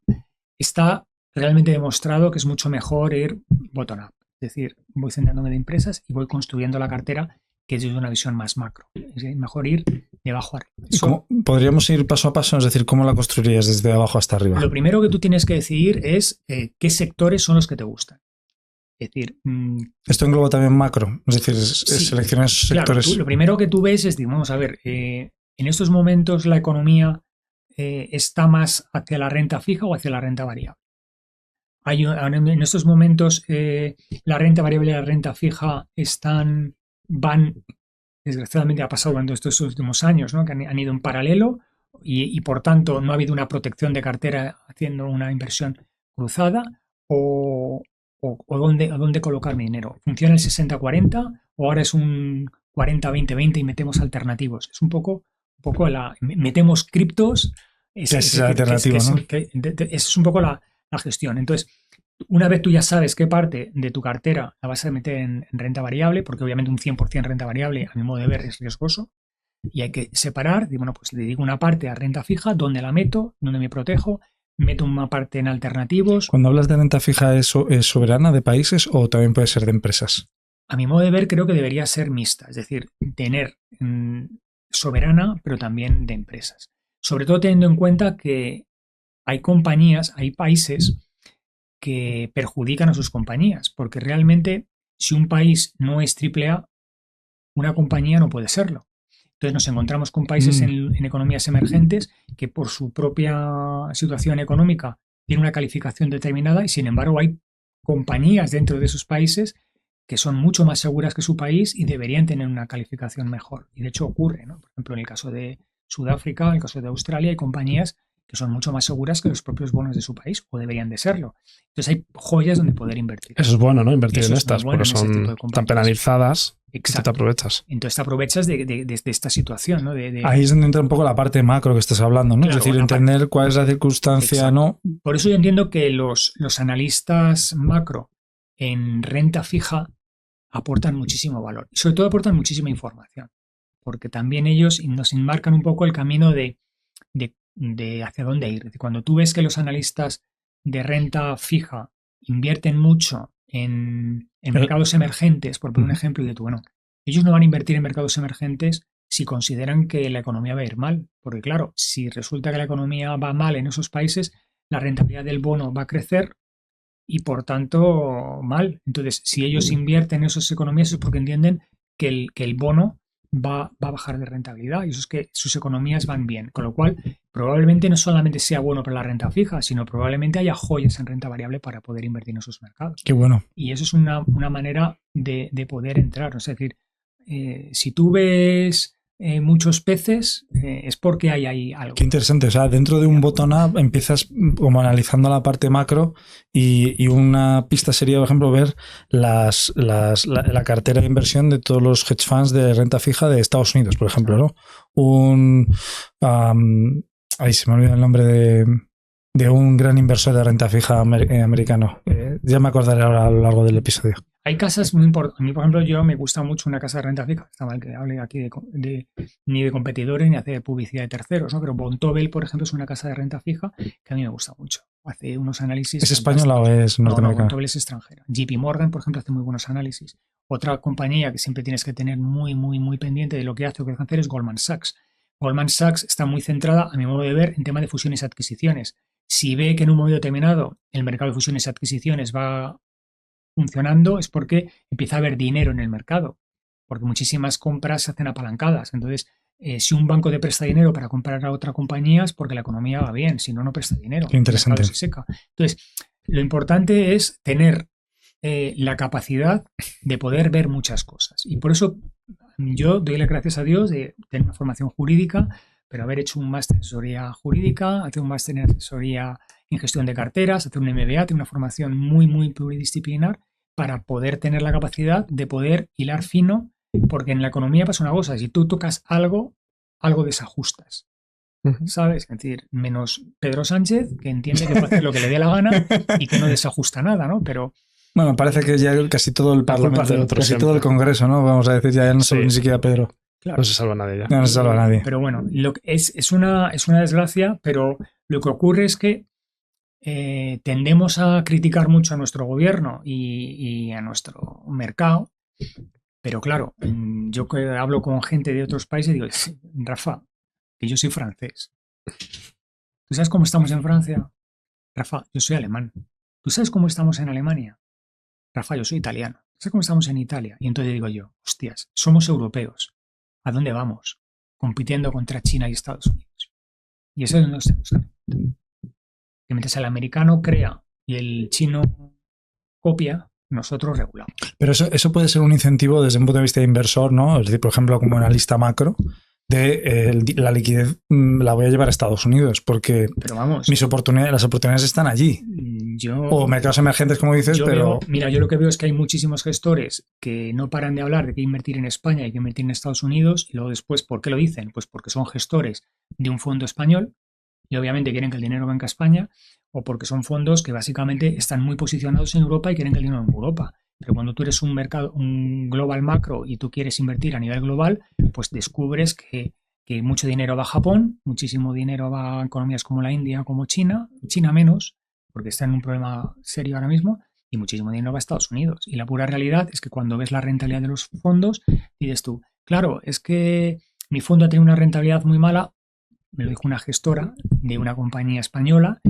Está realmente demostrado que es mucho mejor ir bottom-up. Es decir, voy centrándome en empresas y voy construyendo la cartera que es desde una visión más macro. Es mejor ir de abajo a arriba. ¿Podríamos ir paso a paso? Es decir, ¿cómo la construirías desde abajo hasta arriba? Lo primero que tú tienes que decidir es qué sectores son los que te gustan. Es decir... Esto engloba también macro. Es decir, sí, seleccionar esos sectores. Claro, lo primero que tú ves es, vamos a ver, en estos momentos la economía está más hacia la renta fija o hacia la renta variable. En estos momentos la renta variable y la renta fija van, desgraciadamente ha pasado durante estos últimos años, ¿no? Que han ido en paralelo y por tanto no ha habido una protección de cartera haciendo una inversión cruzada o dónde colocar mi dinero. ¿Funciona el 60-40 o ahora es un 40-20-20 y metemos alternativos? Es un poco metemos criptos. Es alternativo, ¿no? Esa es un poco la gestión. Entonces, una vez tú ya sabes qué parte de tu cartera la vas a meter en renta variable, porque obviamente un 100% renta variable, a mi modo de ver, es riesgoso, y hay que separar, bueno, pues le dedico una parte a renta fija, ¿dónde la meto? ¿Dónde me protejo? Meto una parte en alternativos. Cuando hablas de renta fija, ¿es soberana de países o también puede ser de empresas? A mi modo de ver, creo que debería ser mixta, es decir, tener soberana, pero también de empresas. Sobre todo teniendo en cuenta que hay compañías, hay países que perjudican a sus compañías, porque realmente si un país no es AAA, una compañía no puede serlo. Entonces nos encontramos con países en economías emergentes que por su propia situación económica tienen una calificación determinada y sin embargo hay compañías dentro de esos países que son mucho más seguras que su país y deberían tener una calificación mejor. Y de hecho ocurre, ¿no? Por ejemplo, en el caso de Sudáfrica, en el caso de Australia, hay compañías que son mucho más seguras que los propios bonos de su país, o deberían de serlo. Entonces hay joyas donde poder invertir. Eso es bueno, ¿no? Invertir en estas, porque son tan penalizadas. Exacto. Que te aprovechas. Entonces te aprovechas de esta situación, ¿no? Ahí es donde entra un poco la parte macro que estás hablando, ¿no? Claro, es decir, entender cuál es la circunstancia, exacto, ¿no? Por eso yo entiendo que los analistas macro en renta fija aportan muchísimo valor. Y sobre todo aportan muchísima información. Porque también ellos nos enmarcan un poco el camino de de hacia dónde ir. Es decir, cuando tú ves que los analistas de renta fija invierten mucho en mercados emergentes, por poner un ejemplo, y de tú, bueno, ellos no van a invertir en mercados emergentes si consideran que la economía va a ir mal. Porque claro, si resulta que la economía va mal en esos países, la rentabilidad del bono va a crecer y por tanto mal. Entonces, si ellos invierten en esas economías es porque entienden que el bono va a bajar de rentabilidad y eso es que sus economías van bien. Con lo cual, probablemente no solamente sea bueno para la renta fija, sino probablemente haya joyas en renta variable para poder invertir en esos mercados. Qué bueno. Y eso es una manera de poder entrar. ¿No? Es decir, si tú ves muchos peces, es porque hay ahí algo. Qué interesante. O sea, dentro de un bottom-up empiezas como analizando la parte macro y una pista sería, por ejemplo, ver la cartera de inversión de todos los hedge funds de renta fija de Estados Unidos, por ejemplo, ¿no? Ahí se me olvida el nombre de un gran inversor de renta fija americano. Ya me acordaré ahora a lo largo del episodio. Hay casas muy importantes. A mí, por ejemplo, yo me gusta mucho una casa de renta fija. Está mal que hable aquí ni de competidores ni hacer publicidad de terceros, ¿no? Pero Vontobel, por ejemplo, es una casa de renta fija que a mí me gusta mucho. Hace unos análisis. ¿Es española o es norteamericana? No, Vontobel es extranjera. JP Morgan, por ejemplo, hace muy buenos análisis. Otra compañía que siempre tienes que tener muy pendiente de lo que hace o que hacer es Goldman Sachs. Goldman Sachs está muy centrada, a mi modo de ver, en tema de fusiones y adquisiciones. Si ve que en un momento determinado el mercado de fusiones y adquisiciones va funcionando es porque empieza a haber dinero en el mercado, porque muchísimas compras se hacen apalancadas. Entonces, si un banco te presta dinero para comprar a otra compañía es porque la economía va bien, si no, no presta dinero. Qué interesante. El mercado se seca. Entonces, lo importante es tener la capacidad de poder ver muchas cosas. Y por eso yo doy las gracias a Dios de tener una formación jurídica, pero haber hecho un máster en asesoría jurídica, hacer un máster en asesoría en gestión de carteras, hacer un MBA, tener una formación muy pluridisciplinar para poder tener la capacidad de poder hilar fino, porque en la economía pasa una cosa, si tú tocas algo desajustas, ¿sabes? Es decir, menos Pedro Sánchez, que entiende que puede hacer lo que le dé la gana y que no desajusta nada, ¿no? Pero bueno, parece que ya casi todo el Parlamento, casi todo el Congreso, ¿no? Vamos a decir, ya no solo ni siquiera Pedro. Claro. No se salva nadie ya. No se salva nadie. Pero bueno, es una desgracia, pero lo que ocurre es que tendemos a criticar mucho a nuestro gobierno y a nuestro mercado, pero claro, yo que hablo con gente de otros países digo, Rafa, que yo soy francés. ¿Tú sabes cómo estamos en Francia? Rafa, yo soy alemán. ¿Tú sabes cómo estamos en Alemania? Rafa, yo soy italiano. ¿Sabes cómo estamos en Italia? Y entonces digo yo, hostias, somos europeos. ¿A dónde vamos? Compitiendo contra China y Estados Unidos. Y eso es donde estamos. Que mientras el americano crea y el chino copia, nosotros regulamos. Pero eso puede ser un incentivo desde un punto de vista de inversor, ¿no? Es decir, por ejemplo, como analista macro, de la liquidez la voy a llevar a Estados Unidos porque pero vamos, las oportunidades están allí. O mercados emergentes, como dices, pero... Mira, yo lo que veo es que hay muchísimos gestores que no paran de hablar de que invertir en España y que invertir en Estados Unidos y luego después, ¿por qué lo dicen? Pues porque son gestores de un fondo español y obviamente quieren que el dinero venga a España o porque son fondos que básicamente están muy posicionados en Europa y quieren que el dinero venga a Europa. Pero cuando tú eres un mercado, un global macro y tú quieres invertir a nivel global, pues descubres que mucho dinero va a Japón, muchísimo dinero va a economías como la India, como China menos, porque está en un problema serio ahora mismo, y muchísimo dinero va a Estados Unidos. Y la pura realidad es que cuando ves la rentabilidad de los fondos, dices tú, claro, es que mi fondo ha tenido una rentabilidad muy mala, me lo dijo una gestora de una compañía española,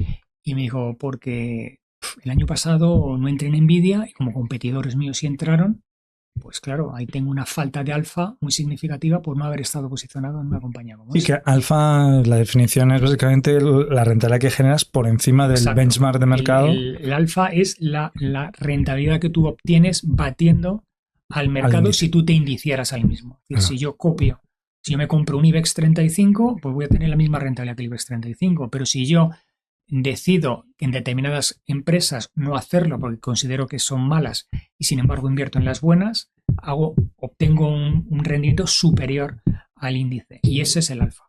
y me dijo, porque el año pasado no entré en Nvidia y como competidores míos sí entraron, pues claro, ahí tengo una falta de alfa muy significativa por no haber estado posicionado en una compañía como esta. Y que alfa, la definición es básicamente la rentabilidad que generas por encima del Exacto. benchmark de mercado. El alfa es la rentabilidad que tú obtienes batiendo al mercado si tú te indiciaras al mismo. Es decir, si yo me compro un IBEX 35, pues voy a tener la misma rentabilidad que el IBEX 35, pero si yo decido en determinadas empresas no hacerlo porque considero que son malas y sin embargo invierto en las buenas, obtengo un rendimiento superior al índice y ese es el alfa.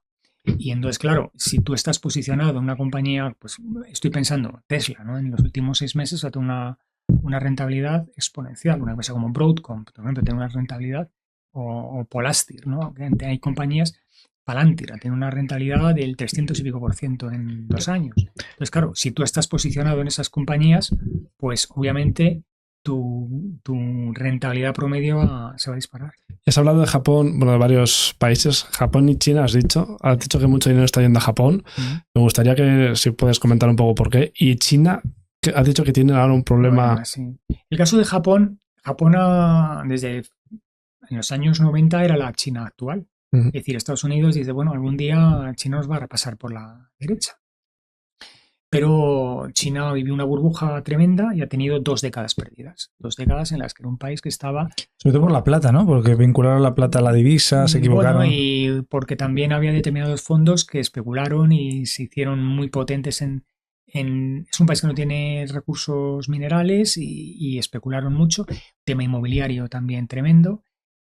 Y entonces, claro, si tú estás posicionado en una compañía, pues estoy pensando Tesla, ¿no? En los últimos 6 meses ha tenido una rentabilidad exponencial. Una empresa como Broadcom, por ejemplo, tiene una rentabilidad o Polastir, ¿no? Hay compañías Palantir, tiene una rentabilidad del 300 y pico % en 2 años. Entonces, claro, si tú estás posicionado en esas compañías, pues obviamente tu rentabilidad promedio se va a disparar. Has hablado de Japón, bueno, de varios países, Japón y China, has dicho que mucho dinero está yendo a Japón. Me gustaría que si puedes comentar un poco por qué. Y China, que has dicho que tiene ahora un problema. Bueno, sí. El caso de Japón desde en los años 90 era la China actual. Es decir, Estados Unidos dice, bueno, algún día China nos va a repasar por la derecha. Pero China vivió una burbuja tremenda y ha tenido 2 décadas perdidas. 2 décadas en las que era un país que estaba... Sobre todo por la plata, ¿no? Porque vincularon la plata a la divisa, se equivocaron. Bueno, y porque también había determinados fondos que especularon y se hicieron muy potentes es un país que no tiene recursos minerales y especularon mucho. Tema inmobiliario también tremendo.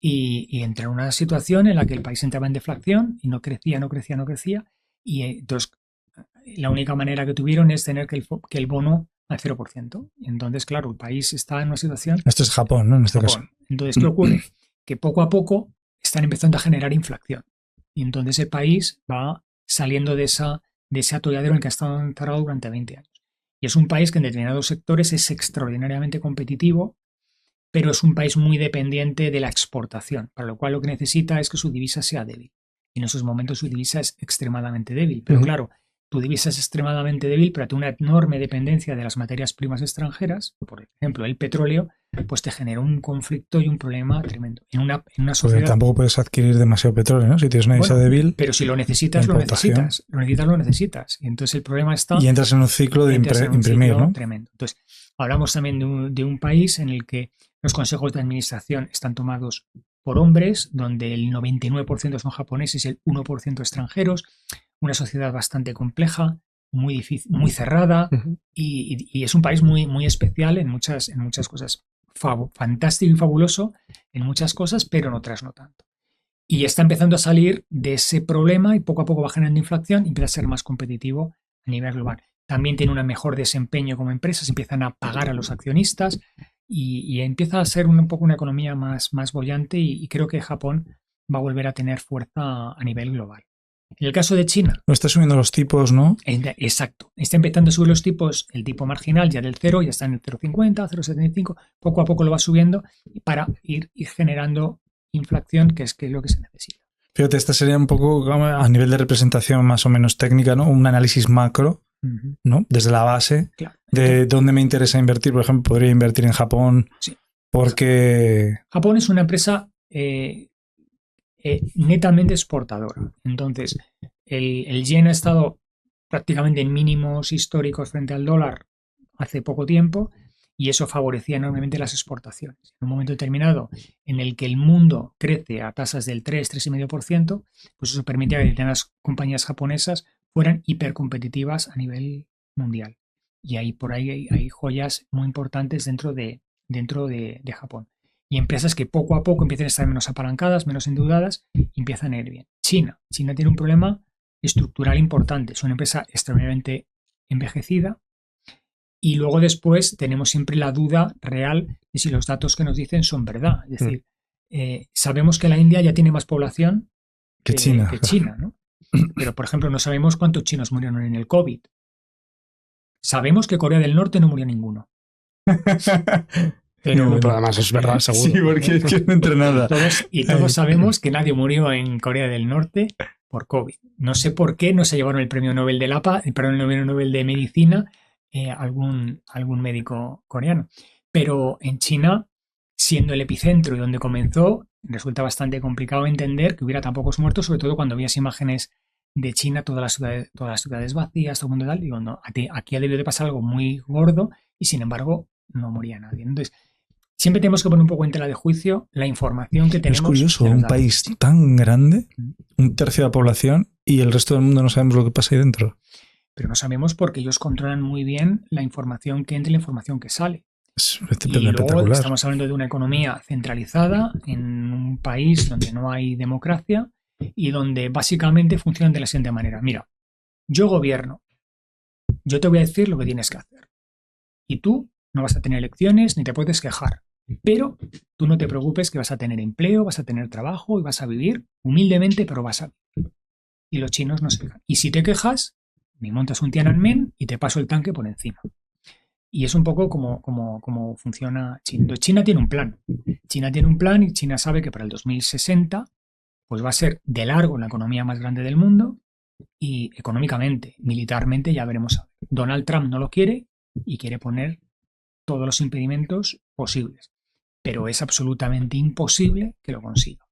Y entró en una situación en la que el país entraba en deflación y no crecía. Y entonces la única manera que tuvieron es tener que el bono al 0%. Y entonces, claro, el país está en una situación... Esto es Japón, ¿no? En este caso. Entonces, ¿qué ocurre? Que poco a poco están empezando a generar inflación. Y entonces el país va saliendo de ese atolladero en el que ha estado encerrado durante 20 años. Y es un país que en determinados sectores es extraordinariamente competitivo, pero es un país muy dependiente de la exportación, para lo cual lo que necesita es que su divisa sea débil. Y en esos momentos su divisa es extremadamente débil. Pero claro, tu divisa es extremadamente débil, pero tiene una enorme dependencia de las materias primas extranjeras, por ejemplo el petróleo, pues te genera un conflicto y un problema tremendo. En una sociedad... Porque tampoco puedes adquirir demasiado petróleo, ¿no? Si tienes una divisa débil... Pero si lo necesitas, lo necesitas. Y entonces el problema está... Y entras en un ciclo de imprimir, ¿no? Tremendo. Entonces, hablamos también de un país en el que los consejos de administración están tomados por hombres, donde el 99% son japoneses y el 1% extranjeros. Una sociedad bastante compleja, muy difícil, muy cerrada, y es un país muy, muy especial en muchas cosas. Fantástico y fabuloso en muchas cosas, pero en otras no tanto. Y está empezando a salir de ese problema y poco a poco va generando inflación y empieza a ser más competitivo a nivel global. También tiene un mejor desempeño como empresa, se empiezan a pagar a los accionistas y empieza a ser un poco una economía más bollante y creo que Japón va a volver a tener fuerza a nivel global. En el caso de China... Está subiendo los tipos, ¿no? Exacto. Está empezando a subir los tipos, el tipo marginal ya del 0, ya está en el 0,50, 0,75, poco a poco lo va subiendo para ir generando inflación, que es lo que se necesita. Fíjate, esta sería un poco a nivel de representación más o menos técnica, ¿no? Un análisis macro, ¿no? Desde la base, claro, de dónde me interesa invertir. Por ejemplo, podría invertir en Japón, sí, porque... Japón es una empresa... netamente exportadora. Entonces, el yen ha estado prácticamente en mínimos históricos frente al dólar hace poco tiempo y eso favorecía enormemente las exportaciones. En un momento determinado en el que el mundo crece a tasas del 3,5%, pues eso permitía que las compañías japonesas fueran hipercompetitivas a nivel mundial. Y ahí por ahí hay joyas muy importantes dentro de Japón. Y empresas que poco a poco empiezan a estar menos apalancadas, menos endeudadas y empiezan a ir bien. China tiene un problema estructural importante. Es una empresa extremadamente envejecida y luego después tenemos siempre la duda real de si los datos que nos dicen son verdad. Es decir, sabemos que la India ya tiene más población que China, ¿no? Pero, por ejemplo, no sabemos cuántos chinos murieron en el COVID. Sabemos que Corea del Norte no murió ninguno. Pero además es verdad, seguro. Sí, porque es que no entra nada. Todos sabemos que nadie murió en Corea del Norte por COVID. No sé por qué no se llevaron el premio Nobel de el premio Nobel de Medicina algún médico coreano. Pero en China, siendo el epicentro y donde comenzó, resulta bastante complicado entender que hubiera tan pocos muertos, sobre todo cuando veías imágenes de China, todas las ciudades vacías, todo el mundo tal. Digo, no, aquí ha debido de pasar algo muy gordo y sin embargo no moría nadie. Entonces, siempre tenemos que poner un poco en tela de juicio la información que tenemos. Es curioso, un país tan grande, 1/3 de la población, y el resto del mundo no sabemos lo que pasa ahí dentro. Pero no sabemos porque ellos controlan muy bien la información que entra y la información que sale. Es y luego estamos hablando de una economía centralizada en un país donde no hay democracia y donde básicamente funcionan de la siguiente manera. Mira, yo gobierno, yo te voy a decir lo que tienes que hacer. Y tú no vas a tener elecciones ni te puedes quejar. Pero tú no te preocupes que vas a tener empleo, vas a tener trabajo y vas a vivir humildemente, pero vas a vivir. y los chinos no se quejan. Y si te quejas, me montas un Tiananmen y te paso el tanque por encima. Y es un poco como funciona China. Entonces, China tiene un plan. China tiene un plan y China sabe que para el 2060 pues va a ser de largo la economía más grande del mundo y económicamente, militarmente ya veremos. Donald Trump no lo quiere y quiere poner todos los impedimentos posibles. Pero es absolutamente imposible que lo consiga.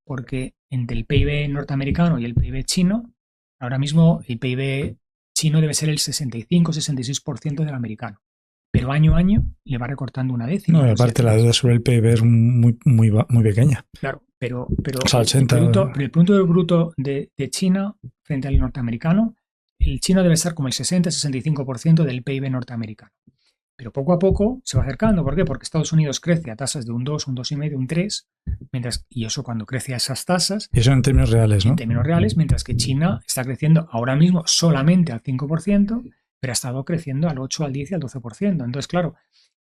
Porque entre el PIB norteamericano y el PIB chino, ahora mismo el PIB chino debe ser el 65-66% del americano. Pero año a año le va recortando una décima. No, aparte la deuda sobre el PIB es muy pequeña. Claro, pero O sea, 80, el Producto Bruto de China frente al norteamericano, el chino debe ser como el 60-65% del PIB norteamericano. Pero poco a poco se va acercando. ¿Por qué? Porque Estados Unidos crece a tasas de un 2, un 2,5, un 3, y eso cuando crece a esas tasas... Y eso en términos reales, ¿no? En términos reales, mientras que China está creciendo ahora mismo solamente al 5%, pero ha estado creciendo al 8, al 10 y al 12%. Entonces, claro,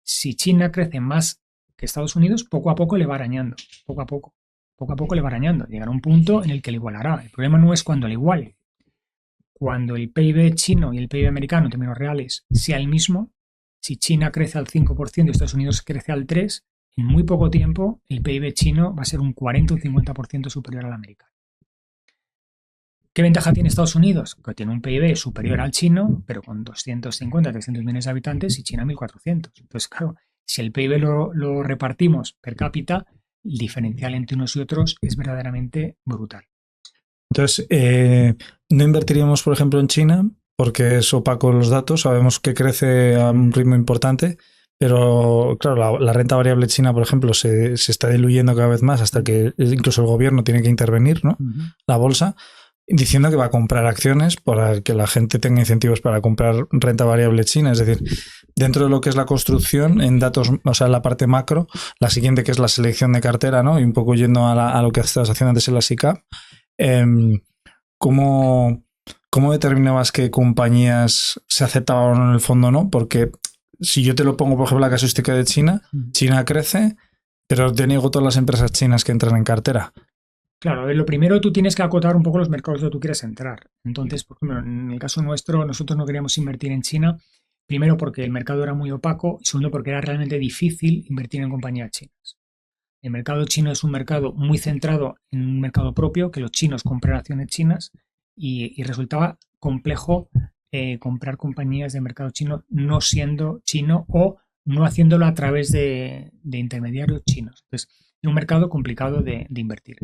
si China crece más que Estados Unidos, poco a poco le va arañando. Poco a poco le va arañando. Llegará un punto en el que le igualará. El problema no es cuando le iguale. Cuando el PIB chino y el PIB americano en términos reales sea el mismo, si China crece al 5% y Estados Unidos crece al 3%, en muy poco tiempo el PIB chino va a ser un 40 o un 50% superior al americano. ¿Qué ventaja tiene Estados Unidos? Que tiene un PIB superior al chino, pero con 250, 300 millones de habitantes y China 1.400. Entonces, claro, si el PIB lo repartimos per cápita, el diferencial entre unos y otros es verdaderamente brutal. Entonces, no invertiríamos, por ejemplo, en China porque es opaco los datos. Sabemos que crece a un ritmo importante, pero claro, la renta variable china, por ejemplo, se está diluyendo cada vez más hasta que incluso el gobierno tiene que intervenir, ¿no? La bolsa, diciendo que va a comprar acciones para que la gente tenga incentivos para comprar renta variable china. Es decir, dentro de lo que es la construcción, en datos, o sea, en la parte macro, la siguiente que es la selección de cartera, ¿no? Y un poco yendo a lo que estabas haciendo antes en la SICAV, ¿cómo determinabas qué compañías se aceptaban en el fondo o no? Porque si yo te lo pongo, por ejemplo, la casuística de China, China crece, pero te niego todas las empresas chinas que entran en cartera. Claro, a ver, lo primero tú tienes que acotar un poco los mercados donde tú quieres entrar. Entonces, por ejemplo, en el caso nuestro, nosotros no queríamos invertir en China, primero porque el mercado era muy opaco y segundo porque era realmente difícil invertir en compañías chinas. El mercado chino es un mercado muy centrado en un mercado propio, que los chinos compran acciones chinas y resultaba complejo comprar compañías de mercado chino no siendo chino o no haciéndolo a través de intermediarios chinos. Entonces, es un mercado complicado de invertir.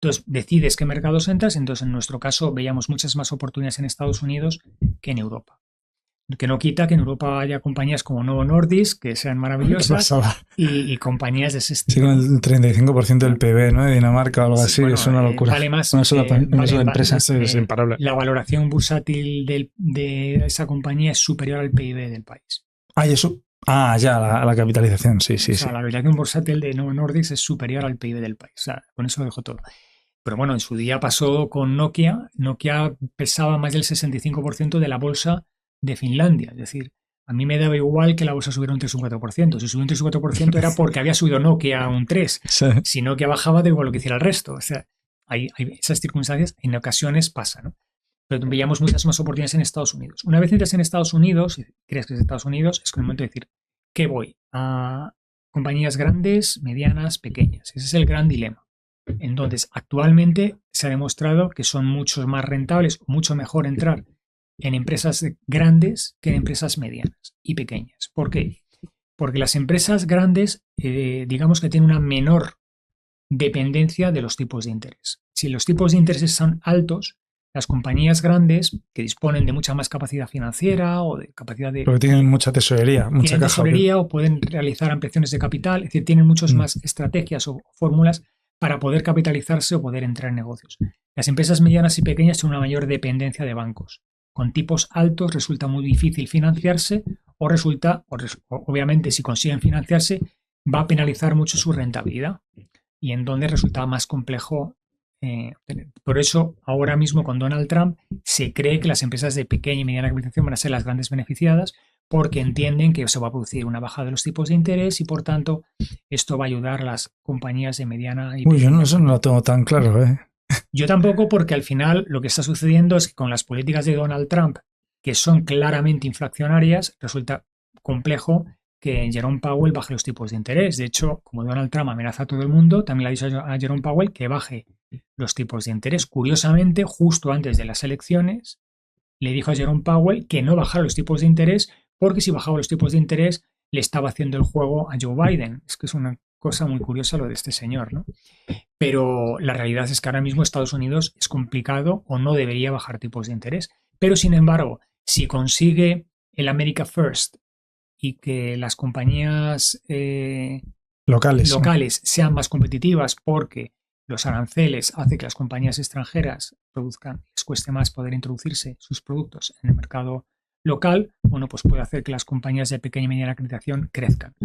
Entonces, decides qué mercados entras. Entonces, en nuestro caso, veíamos muchas más oportunidades en Estados Unidos que en Europa. Que no quita que en Europa haya compañías como Novo Nordisk, que sean maravillosas, y compañías de ese estilo. Sí, con el 35% del PIB, ¿no? De Dinamarca o algo así, bueno, es una locura. Vale más. Una sola empresa es imparable. La valoración bursátil de esa compañía es superior al PIB del país. Ah, y eso. Ah, ya, la capitalización, sí. La capitalización bursátil de Novo Nordisk es superior al PIB del país. O sea, con eso lo dejo todo. Pero bueno, en su día pasó con Nokia. Nokia pesaba más del 65% de la bolsa de Finlandia. Es decir, a mí me daba igual que la bolsa subiera un 3 o un 4%. Si subió un 3 o un 4% era porque había subido Nokia un 3%. Sí. Si Nokia bajaba, da igual lo que hiciera el resto. O sea, hay esas circunstancias en ocasiones pasan, ¿no? Pero veíamos muchas más oportunidades en Estados Unidos. Una vez entras en Estados Unidos, y crees que es Estados Unidos, es el momento de decir, ¿qué voy? A compañías grandes, medianas, pequeñas. Ese es el gran dilema. Entonces, actualmente se ha demostrado que son mucho más rentables, mucho mejor entrar en empresas grandes que en empresas medianas y pequeñas. ¿Por qué? Porque las empresas grandes, digamos que tienen una menor dependencia de los tipos de interés. Si los tipos de interés son altos, las compañías grandes que disponen de mucha más capacidad financiera o de capacidad de... Porque tienen mucha tesorería, mucha caja. Tesorería o pueden realizar ampliaciones de capital, es decir, tienen muchas más estrategias o fórmulas para poder capitalizarse o poder entrar en negocios. Las empresas medianas y pequeñas tienen una mayor dependencia de bancos. Con tipos altos resulta muy difícil financiarse o obviamente, si consiguen financiarse, va a penalizar mucho su rentabilidad y en donde resulta más complejo obtener. Por eso, ahora mismo con Donald Trump se cree que las empresas de pequeña y mediana capitalización van a ser las grandes beneficiadas porque entienden que se va a producir una bajada de los tipos de interés y, por tanto, esto va a ayudar a las compañías de mediana y pequeña. Yo eso no lo tengo tan claro, ¿eh? Yo tampoco, porque al final lo que está sucediendo es que con las políticas de Donald Trump, que son claramente inflacionarias, resulta complejo que Jerome Powell baje los tipos de interés. De hecho, como Donald Trump amenaza a todo el mundo, también le ha dicho a Jerome Powell que baje los tipos de interés. Curiosamente, justo antes de las elecciones, le dijo a Jerome Powell que no bajara los tipos de interés, porque si bajaba los tipos de interés le estaba haciendo el juego a Joe Biden. Es que es una cosa muy curiosa lo de este señor, ¿no? Pero la realidad es que ahora mismo Estados Unidos es complicado o no debería bajar tipos de interés. Pero sin embargo, si consigue el America First y que las compañías locales sean más competitivas, porque los aranceles hacen que las compañías extranjeras les cueste más poder introducirse sus productos en el mercado local, bueno, pues puede hacer que las compañías de pequeña y mediana capitalización crezcan.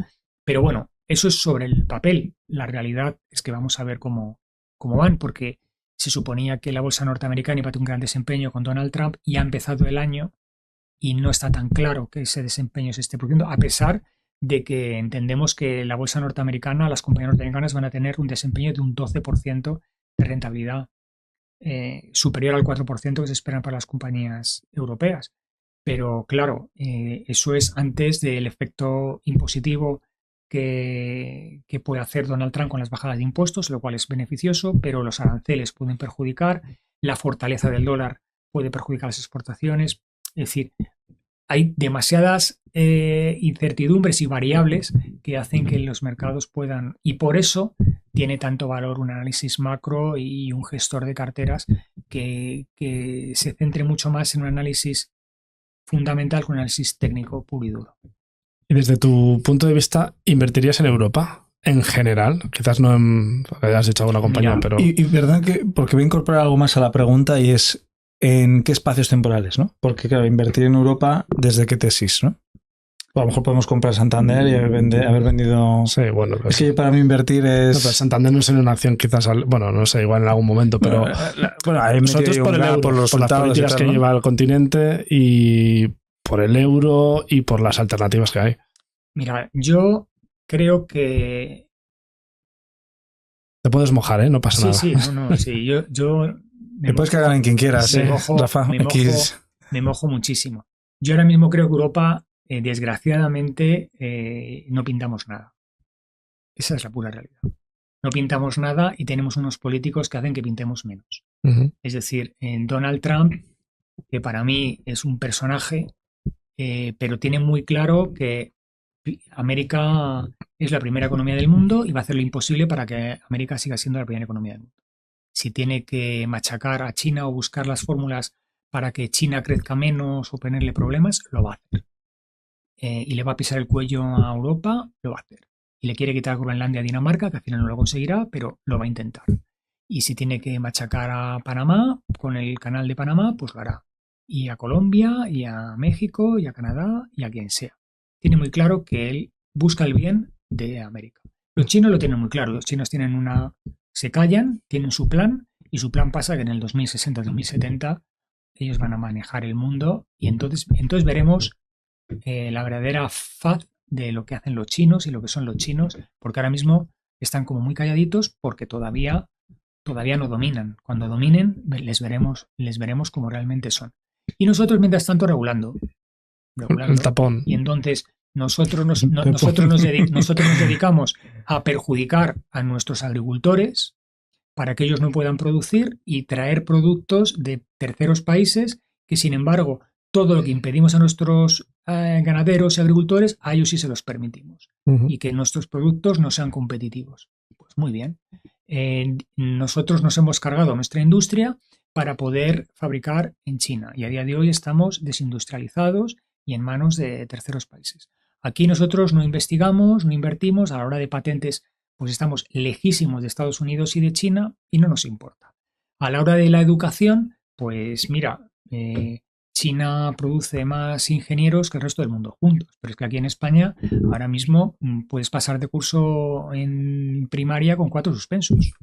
Pero bueno, eso es sobre el papel. La realidad es que vamos a ver cómo van, porque se suponía que la bolsa norteamericana iba a tener un gran desempeño con Donald Trump y ha empezado el año y no está tan claro que ese desempeño se esté produciendo, a pesar de que entendemos que la bolsa norteamericana, las compañías norteamericanas van a tener un desempeño de un 12% de rentabilidad, superior al 4% que se esperan para las compañías europeas. Pero claro, eso es antes del efecto impositivo que puede hacer Donald Trump con las bajadas de impuestos, lo cual es beneficioso, pero los aranceles pueden perjudicar, la fortaleza del dólar puede perjudicar las exportaciones. Es decir, hay demasiadas incertidumbres y variables que hacen que los mercados puedan, y por eso tiene tanto valor un análisis macro y un gestor de carteras que se centre mucho más en un análisis fundamental que un análisis técnico puro y duro. Y desde tu punto de vista, ¿invertirías en Europa en general? Quizás no has dicho alguna compañía, Mira, pero... Y verdad que, porque voy a incorporar algo más a la pregunta, y es ¿en qué espacios temporales, no? Porque claro, invertir en Europa, ¿desde qué tesis, no? O a lo mejor podemos comprar Santander y haber vendido... Sí, bueno. Es que para mí invertir es... No, pero Santander no es una acción quizás... Bueno, no sé, igual en algún momento, pero... Bueno, ahí nosotros por el euro, por los las políticas tal, que ¿no? lleva el continente y por el euro y por las alternativas que hay. Mira, yo creo que... Te puedes mojar, ¿eh? No pasa nada. Sí, yo Te puedes cagar en quien quieras, me mojo, Rafa. me mojo muchísimo. Yo ahora mismo creo que Europa, desgraciadamente, no pintamos nada. Esa es la pura realidad. No pintamos nada y tenemos unos políticos que hacen que pintemos menos. Uh-huh. Es decir, en Donald Trump, que para mí es un personaje, pero tiene muy claro que América es la primera economía del mundo y va a hacer lo imposible para que América siga siendo la primera economía del mundo. Si tiene que machacar a China o buscar las fórmulas para que China crezca menos o ponerle problemas, lo va a hacer. Y le va a pisar el cuello a Europa, lo va a hacer. Y le quiere quitar Groenlandia a Dinamarca, que al final no lo conseguirá, pero lo va a intentar. Y si tiene que machacar a Panamá, con el canal de Panamá, pues lo hará. Y a Colombia, y a México, y a Canadá, y a quien sea. Tiene muy claro que él busca el bien de América. Los chinos lo tienen muy claro. Los chinos se callan, tienen su plan, y su plan pasa que en el 2060-2070 ellos van a manejar el mundo, y entonces veremos la verdadera faz de lo que hacen los chinos y lo que son los chinos, porque ahora mismo están como muy calladitos porque todavía no dominan. Cuando dominen les veremos como realmente son. Y nosotros mientras tanto regulando. El tapón. Y entonces nosotros nos dedicamos a perjudicar a nuestros agricultores para que ellos no puedan producir y traer productos de terceros países que, sin embargo, todo lo que impedimos a nuestros ganaderos y agricultores, a ellos sí se los permitimos. Uh-huh. Y que nuestros productos no sean competitivos. Pues muy bien. Nosotros nos hemos cargado nuestra industria para poder fabricar en China. Y a día de hoy estamos desindustrializados y en manos de terceros países. Aquí nosotros no investigamos, no invertimos. A la hora de patentes, pues estamos lejísimos de Estados Unidos y de China y no nos importa. A la hora de la educación, pues mira... China produce más ingenieros que el resto del mundo juntos, pero es que aquí en España ahora mismo puedes pasar de curso en primaria con 4 suspensos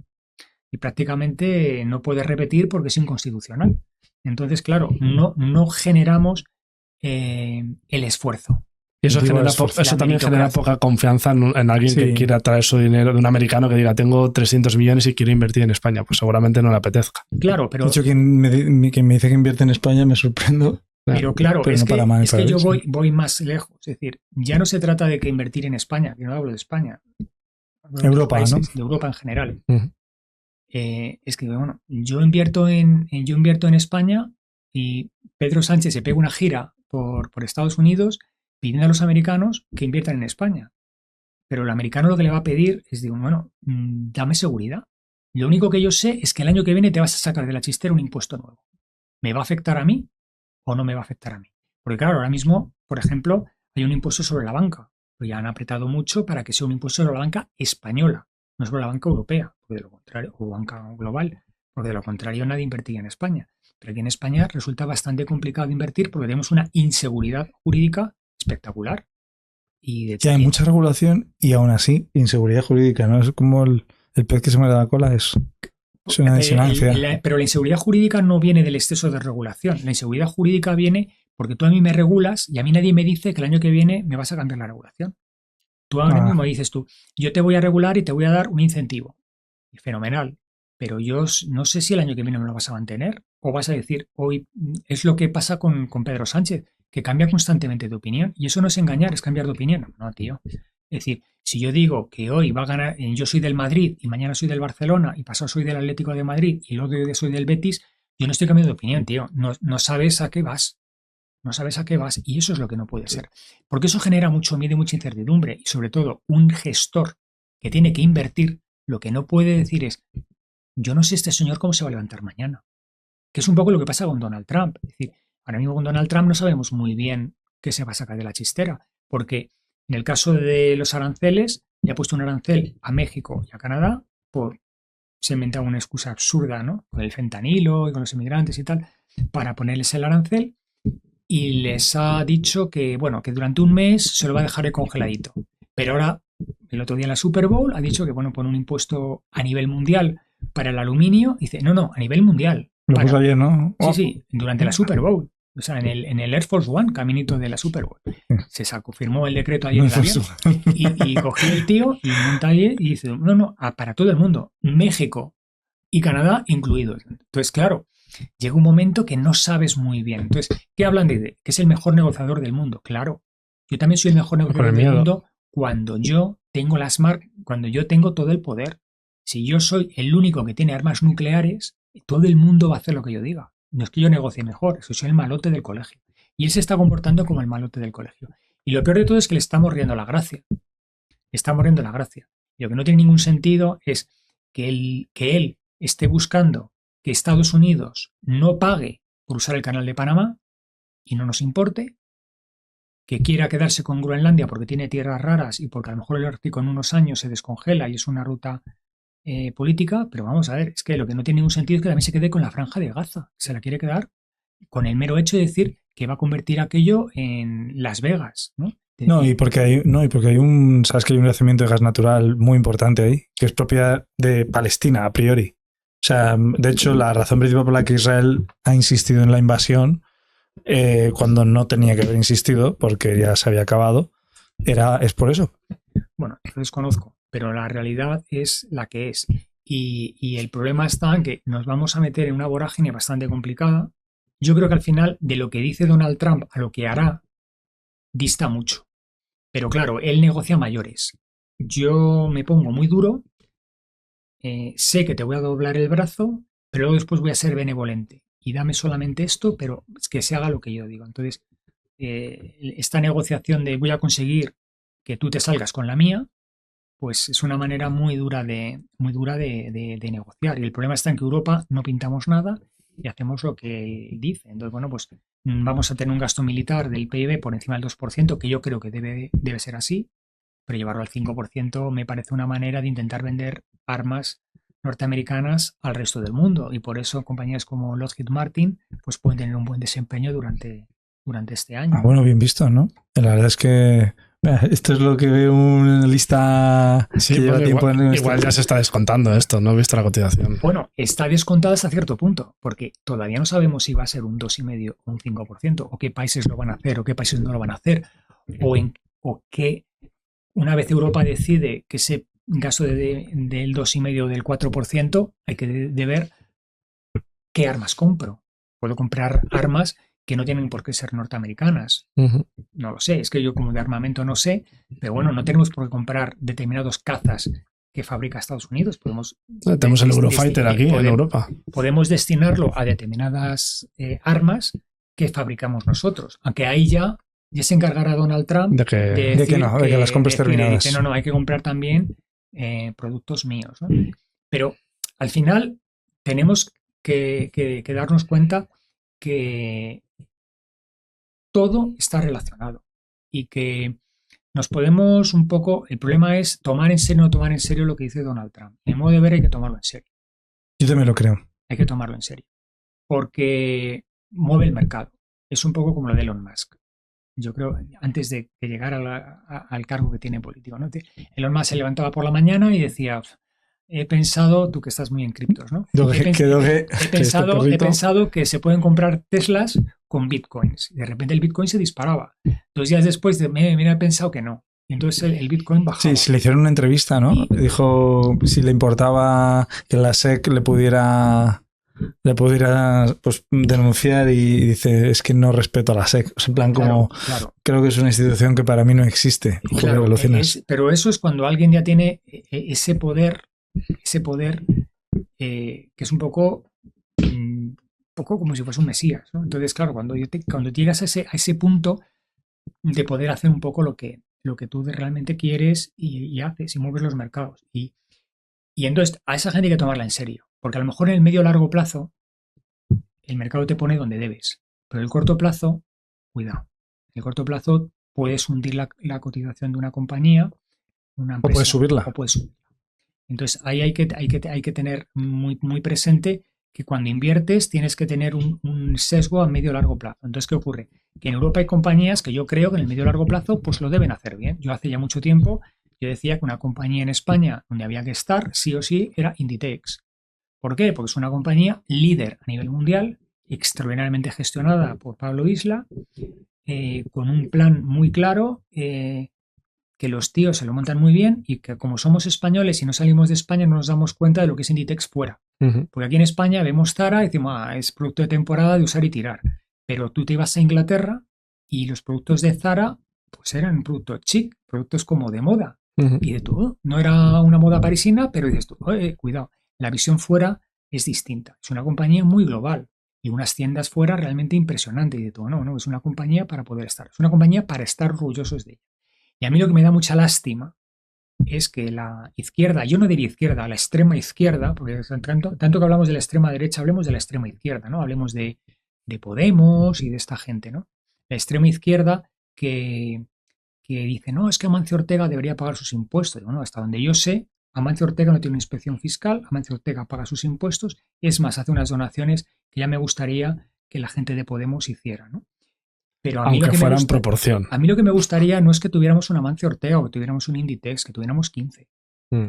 y prácticamente no puedes repetir porque es inconstitucional. Entonces, claro, no generamos el esfuerzo. Y eso, también genera poca confianza en alguien que quiera traer su dinero, de un americano que diga, tengo 300 millones y quiero invertir en España. Pues seguramente no le apetezca. Claro, pero... De hecho, quien me dice que invierte en España me sorprendo. Pero claro, pero es no que yo voy más lejos. Es decir, ya no se trata de que invertir en España, que no hablo de España. Europa, países, ¿no? De Europa en general. Es que, bueno, yo invierto en España y Pedro Sánchez se pega una gira por Estados Unidos pidiendo a los americanos que inviertan en España. Pero el americano lo que le va a pedir es, digo, bueno, dame seguridad. Lo único que yo sé es que el año que viene te vas a sacar de la chistera un impuesto nuevo. ¿Me va a afectar a mí o no me va a afectar a mí? Porque claro, ahora mismo, por ejemplo, hay un impuesto sobre la banca. Pero ya han apretado mucho para que sea un impuesto sobre la banca española, no sobre la banca europea, porque de lo contrario, o banca global, porque de lo contrario nadie invertiría en España. Pero aquí en España resulta bastante complicado invertir porque tenemos una inseguridad jurídica espectacular. Y ya hay mucha regulación y aún así inseguridad jurídica, ¿no? Es como el pez que se muerde la cola, es una disonancia. Pero la inseguridad jurídica no viene del exceso de regulación. La inseguridad jurídica viene porque tú a mí me regulas y a mí nadie me dice que el año que viene me vas a cambiar la regulación. Tú ahora mismo dices tú, yo te voy a regular y te voy a dar un incentivo. Fenomenal. Pero yo no sé si el año que viene me lo vas a mantener o vas a decir, hoy es lo que pasa con Pedro Sánchez, que cambia constantemente de opinión. Y eso no es engañar, es cambiar de opinión. No, tío. Es decir, si yo digo que hoy va a ganar, yo soy del Madrid y mañana soy del Barcelona y pasado soy del Atlético de Madrid y luego soy del Betis, yo no estoy cambiando de opinión, tío. No sabes a qué vas. No sabes a qué vas y eso es lo que no puede ser. Porque eso genera mucho miedo y mucha incertidumbre y sobre todo un gestor que tiene que invertir lo que no puede decir es yo no sé este señor cómo se va a levantar mañana. Que es un poco lo que pasa con Donald Trump. Es decir, ahora mismo con Donald Trump no sabemos muy bien qué se va a sacar de la chistera porque en el caso de los aranceles le ha puesto un arancel a México y a Canadá se ha inventado una excusa absurda, ¿no? Con el fentanilo y con los inmigrantes y tal para ponerles el arancel. Y les ha dicho que, bueno, que durante un mes se lo va a dejar congeladito. Pero ahora, el otro día en la Super Bowl, ha dicho que, bueno, pone un impuesto a nivel mundial para el aluminio. Dice, no, a nivel mundial. Lo puso ayer, ¿no? Sí, durante la Super Bowl. O sea, en el Air Force One, caminito de la Super Bowl. Se firmó el decreto ayer en el avión. Y cogió el tío y monta allí y dice, no, para todo el mundo. México y Canadá incluidos. Entonces, claro, llega un momento que no sabes muy bien. Entonces, ¿qué hablan de que es el mejor negociador del mundo? Claro, yo también soy el mejor negociador del mundo cuando yo tengo cuando yo tengo todo el poder. Si yo soy el único que tiene armas nucleares, todo el mundo va a hacer lo que yo diga. No es que yo negocie mejor, es que soy el malote del colegio. Y él se está comportando como el malote del colegio. Y lo peor de todo es que le estamos riendo la gracia. Estamos riendo la gracia. Y lo que no tiene ningún sentido es que él esté buscando que Estados Unidos no pague por usar el canal de Panamá y no nos importe, que quiera quedarse con Groenlandia porque tiene tierras raras y porque a lo mejor el Ártico en unos años se descongela y es una ruta política, pero vamos a ver, es que lo que no tiene ningún sentido es que también se quede con la franja de Gaza, se la quiere quedar con el mero hecho de decir que va a convertir aquello en Las Vegas, ¿no? Y porque hay sabes que hay un yacimiento de gas natural muy importante ahí, que es propiedad de Palestina a priori. O sea, de hecho, la razón principal por la que Israel ha insistido en la invasión, cuando no tenía que haber insistido, porque ya se había acabado, es por eso. Bueno, lo desconozco, pero la realidad es la que es. Y el problema está en que nos vamos a meter en una vorágine bastante complicada. Yo creo que al final, de lo que dice Donald Trump a lo que hará, dista mucho. Pero claro, él negocia mayores. Yo me pongo muy duro. Sé que te voy a doblar el brazo, pero luego después voy a ser benevolente y dame solamente esto, pero es que se haga lo que yo digo. Entonces, esta negociación de voy a conseguir que tú te salgas con la mía, pues es una manera muy dura de negociar. Y el problema está en que Europa no pintamos nada y hacemos lo que dice. Entonces, bueno, pues vamos a tener un gasto militar del PIB por encima del 2%, que yo creo que debe ser así. Pero llevarlo al 5% me parece una manera de intentar vender armas norteamericanas al resto del mundo y por eso compañías como Lockheed Martin pues pueden tener un buen desempeño durante este año. Bueno, bien visto, ¿no? La verdad es que esto es lo que veo una lista sí, que lleva tiempo igual ya se está descontando esto, no he visto la cotización. Bueno, está descontada hasta cierto punto, porque todavía no sabemos si va a ser un 2,5% o un 5%, o qué países lo van a hacer o qué países no lo van a hacer, o que una vez Europa decide que ese gasto del 2,5% o del 4%, hay que de ver qué armas compro. Puedo comprar armas que no tienen por qué ser norteamericanas. No lo sé, es que yo como de armamento no sé, pero bueno, no tenemos por qué comprar determinados cazas que fabrica Estados Unidos. Tenemos el Eurofighter aquí en Europa. Podemos destinarlo a determinadas armas que fabricamos nosotros, aunque ahí ya se encargará Donald Trump de que las compres terminadas. Dice, no, hay que comprar también productos míos, ¿no? Pero al final tenemos que darnos cuenta que todo está relacionado y que nos podemos un poco... El problema es tomar en serio o no tomar en serio lo que dice Donald Trump. En modo de ver hay que tomarlo en serio. Yo también lo creo. Hay que tomarlo en serio. Porque mueve el mercado. Es un poco como lo de Elon Musk. Yo creo, antes de que llegara al cargo que tiene político, ¿no? Elon Musk se levantaba por la mañana y decía... He pensado, tú que estás muy en criptos, ¿no? He pensado que se pueden comprar Teslas con bitcoins. De repente el bitcoin se disparaba. 2 días después me he pensado que no. Y entonces el bitcoin bajaba. Sí, se le hicieron una entrevista, ¿no? Dijo si le importaba que la SEC le pudiera pues, denunciar y dice, es que no respeto a la SEC. O sea, en plan, como claro. Creo que es una institución que para mí no existe. Claro, pero eso es cuando alguien ya tiene ese poder que es un poco como si fuese un mesías, ¿no? Entonces, claro, cuando llegas a ese punto de poder hacer un poco lo que tú realmente quieres y haces y mueves los mercados. Y entonces a esa gente hay que tomarla en serio, porque a lo mejor en el medio o largo plazo el mercado te pone donde debes, pero en el corto plazo, cuidado, en el corto plazo puedes hundir la cotización de una compañía, una empresa, o puedes subirla. Entonces ahí hay que tener muy, muy presente que cuando inviertes tienes que tener un sesgo a medio o largo plazo. Entonces, ¿qué ocurre? Que en Europa hay compañías que yo creo que en el medio o largo plazo pues lo deben hacer bien. Yo hace ya mucho tiempo yo decía que una compañía en España donde había que estar sí o sí era Inditex. ¿Por qué? Porque es una compañía líder a nivel mundial, extraordinariamente gestionada por Pablo Isla, con un plan muy claro, que los tíos se lo montan muy bien y que como somos españoles y no salimos de España no nos damos cuenta de lo que es Inditex fuera. Porque aquí en España vemos Zara y decimos, es producto de temporada de usar y tirar. Pero tú te ibas a Inglaterra y los productos de Zara pues eran productos chic, productos como de moda y de todo. No era una moda parisina, pero dices tú, cuidado, la visión fuera es distinta. Es una compañía muy global y unas tiendas fuera realmente impresionante y de todo. No, es una compañía para poder estar. Es una compañía para estar orgullosos de ella. Y a mí lo que me da mucha lástima es que la izquierda, yo no diría izquierda, la extrema izquierda, porque tanto que hablamos de la extrema derecha, hablemos de la extrema izquierda, ¿no? Hablemos de Podemos y de esta gente, ¿no? La extrema izquierda que dice, no, es que Amancio Ortega debería pagar sus impuestos. Bueno, hasta donde yo sé, Amancio Ortega no tiene una inspección fiscal, Amancio Ortega paga sus impuestos, y es más, hace unas donaciones que ya me gustaría que la gente de Podemos hiciera, ¿no? Pero a mí aunque fuera en proporción. A mí lo que me gustaría no es que tuviéramos un Amancio Ortega o que tuviéramos un Inditex, que tuviéramos 15. O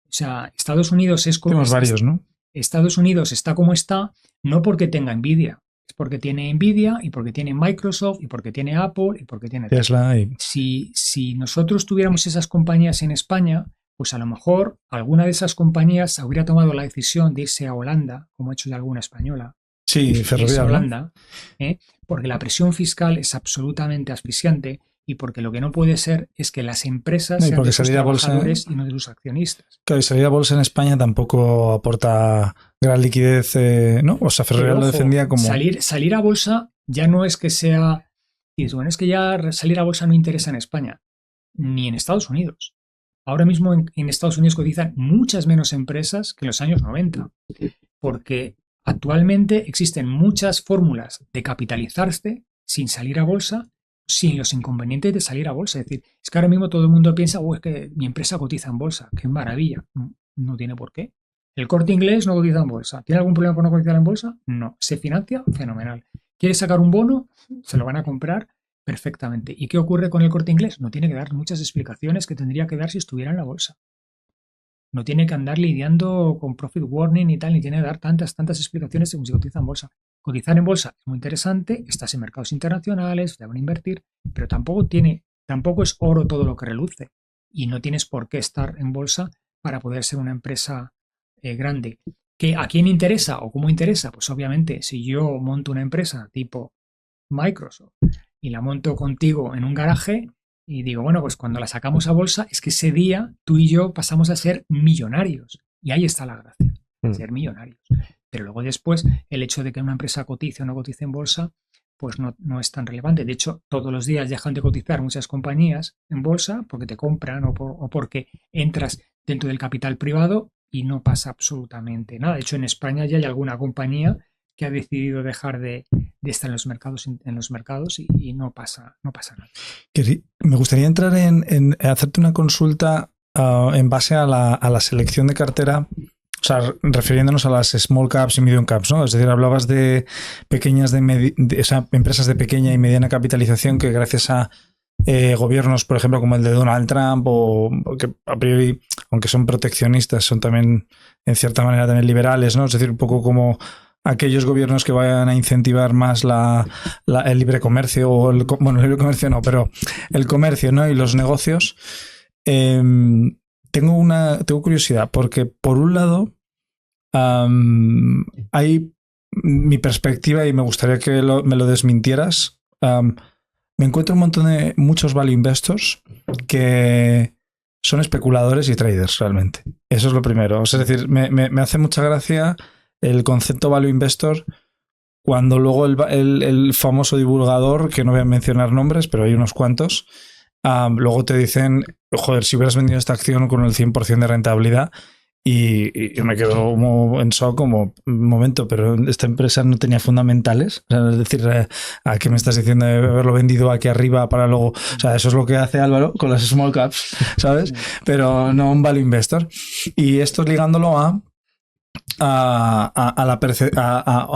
sea, Estados Unidos es como... Tenemos varios, ¿no? Estados Unidos está como está, no porque tenga Nvidia, es porque tiene Nvidia y porque tiene Microsoft y porque tiene Apple y porque tiene Tesla. Si nosotros tuviéramos esas compañías en España, pues a lo mejor alguna de esas compañías habría tomado la decisión de irse a Holanda, como ha hecho de alguna española. Sí, Ferrovial, Holanda, porque la presión fiscal es absolutamente asfixiante y porque lo que no puede ser es que las empresas sean de sus trabajadores y no de sus accionistas. Claro, y salir a bolsa en España tampoco aporta gran liquidez, ¿no? O sea, Ferrovial lo defendía como... Salir a bolsa ya no es que sea... Bueno, es que ya salir a bolsa no interesa en España, ni en Estados Unidos. Ahora mismo en Estados Unidos cotizan muchas menos empresas que en los años 90, porque... Actualmente existen muchas fórmulas de capitalizarse sin salir a bolsa, sin los inconvenientes de salir a bolsa. Es decir, es que ahora mismo todo el mundo piensa, es que mi empresa cotiza en bolsa, qué maravilla. No tiene por qué. El Corte Inglés no cotiza en bolsa. ¿Tiene algún problema con no cotizar en bolsa? No. ¿Se financia? Fenomenal. ¿Quiere sacar un bono? Se lo van a comprar perfectamente. ¿Y qué ocurre con el Corte Inglés? No tiene que dar muchas explicaciones que tendría que dar si estuviera en la bolsa. No tiene que andar lidiando con profit warning y tal, ni tiene que dar tantas explicaciones según se cotiza en bolsa. Cotizar en bolsa es muy interesante, estás en mercados internacionales, te van a invertir, pero tampoco tiene tampoco es oro todo lo que reluce y no tienes por qué estar en bolsa para poder ser una empresa grande. ¿Que a quién interesa o cómo interesa? Pues obviamente si yo monto una empresa tipo Microsoft y la monto contigo en un garaje y digo, bueno, pues cuando la sacamos a bolsa es que ese día tú y yo pasamos a ser millonarios y ahí está la gracia, ser millonarios. Pero luego después el hecho de que una empresa cotice o no cotice en bolsa pues no es tan relevante. De hecho, todos los días dejan de cotizar muchas compañías en bolsa porque te compran o porque entras dentro del capital privado y no pasa absolutamente nada. De hecho, en España ya hay alguna compañía que ha decidido dejar de estar en los mercados y no pasa nada. Me gustaría entrar en hacerte una consulta en base a la selección de cartera. O sea, refiriéndonos a las small caps y medium caps, ¿no? Es decir, hablabas de pequeñas, o sea, empresas de pequeña y mediana capitalización que gracias a gobiernos, por ejemplo, como el de Donald Trump, o que a priori, aunque son proteccionistas, son también, en cierta manera, también liberales, ¿no? Es decir, un poco como aquellos gobiernos que vayan a incentivar más el libre comercio, bueno, el libre comercio no, pero el comercio, ¿no? Y los negocios. Tengo curiosidad, porque por un lado hay mi perspectiva y me gustaría que me lo desmintieras. Me encuentro muchos value investors que son especuladores y traders realmente. Eso es lo primero. Es decir, me hace mucha gracia el concepto value investor cuando luego el famoso divulgador, que no voy a mencionar nombres, pero hay unos cuantos, luego te dicen, joder, si hubieras vendido esta acción con el 100% de rentabilidad, y yo me quedo como en shock, como un momento, pero esta empresa no tenía fundamentales. O sea, es decir, ¿a qué me estás diciendo de haberlo vendido aquí arriba para luego? O sea, eso es lo que hace Álvaro con las small caps, ¿sabes? Pero no un value investor. Y esto ligándolo a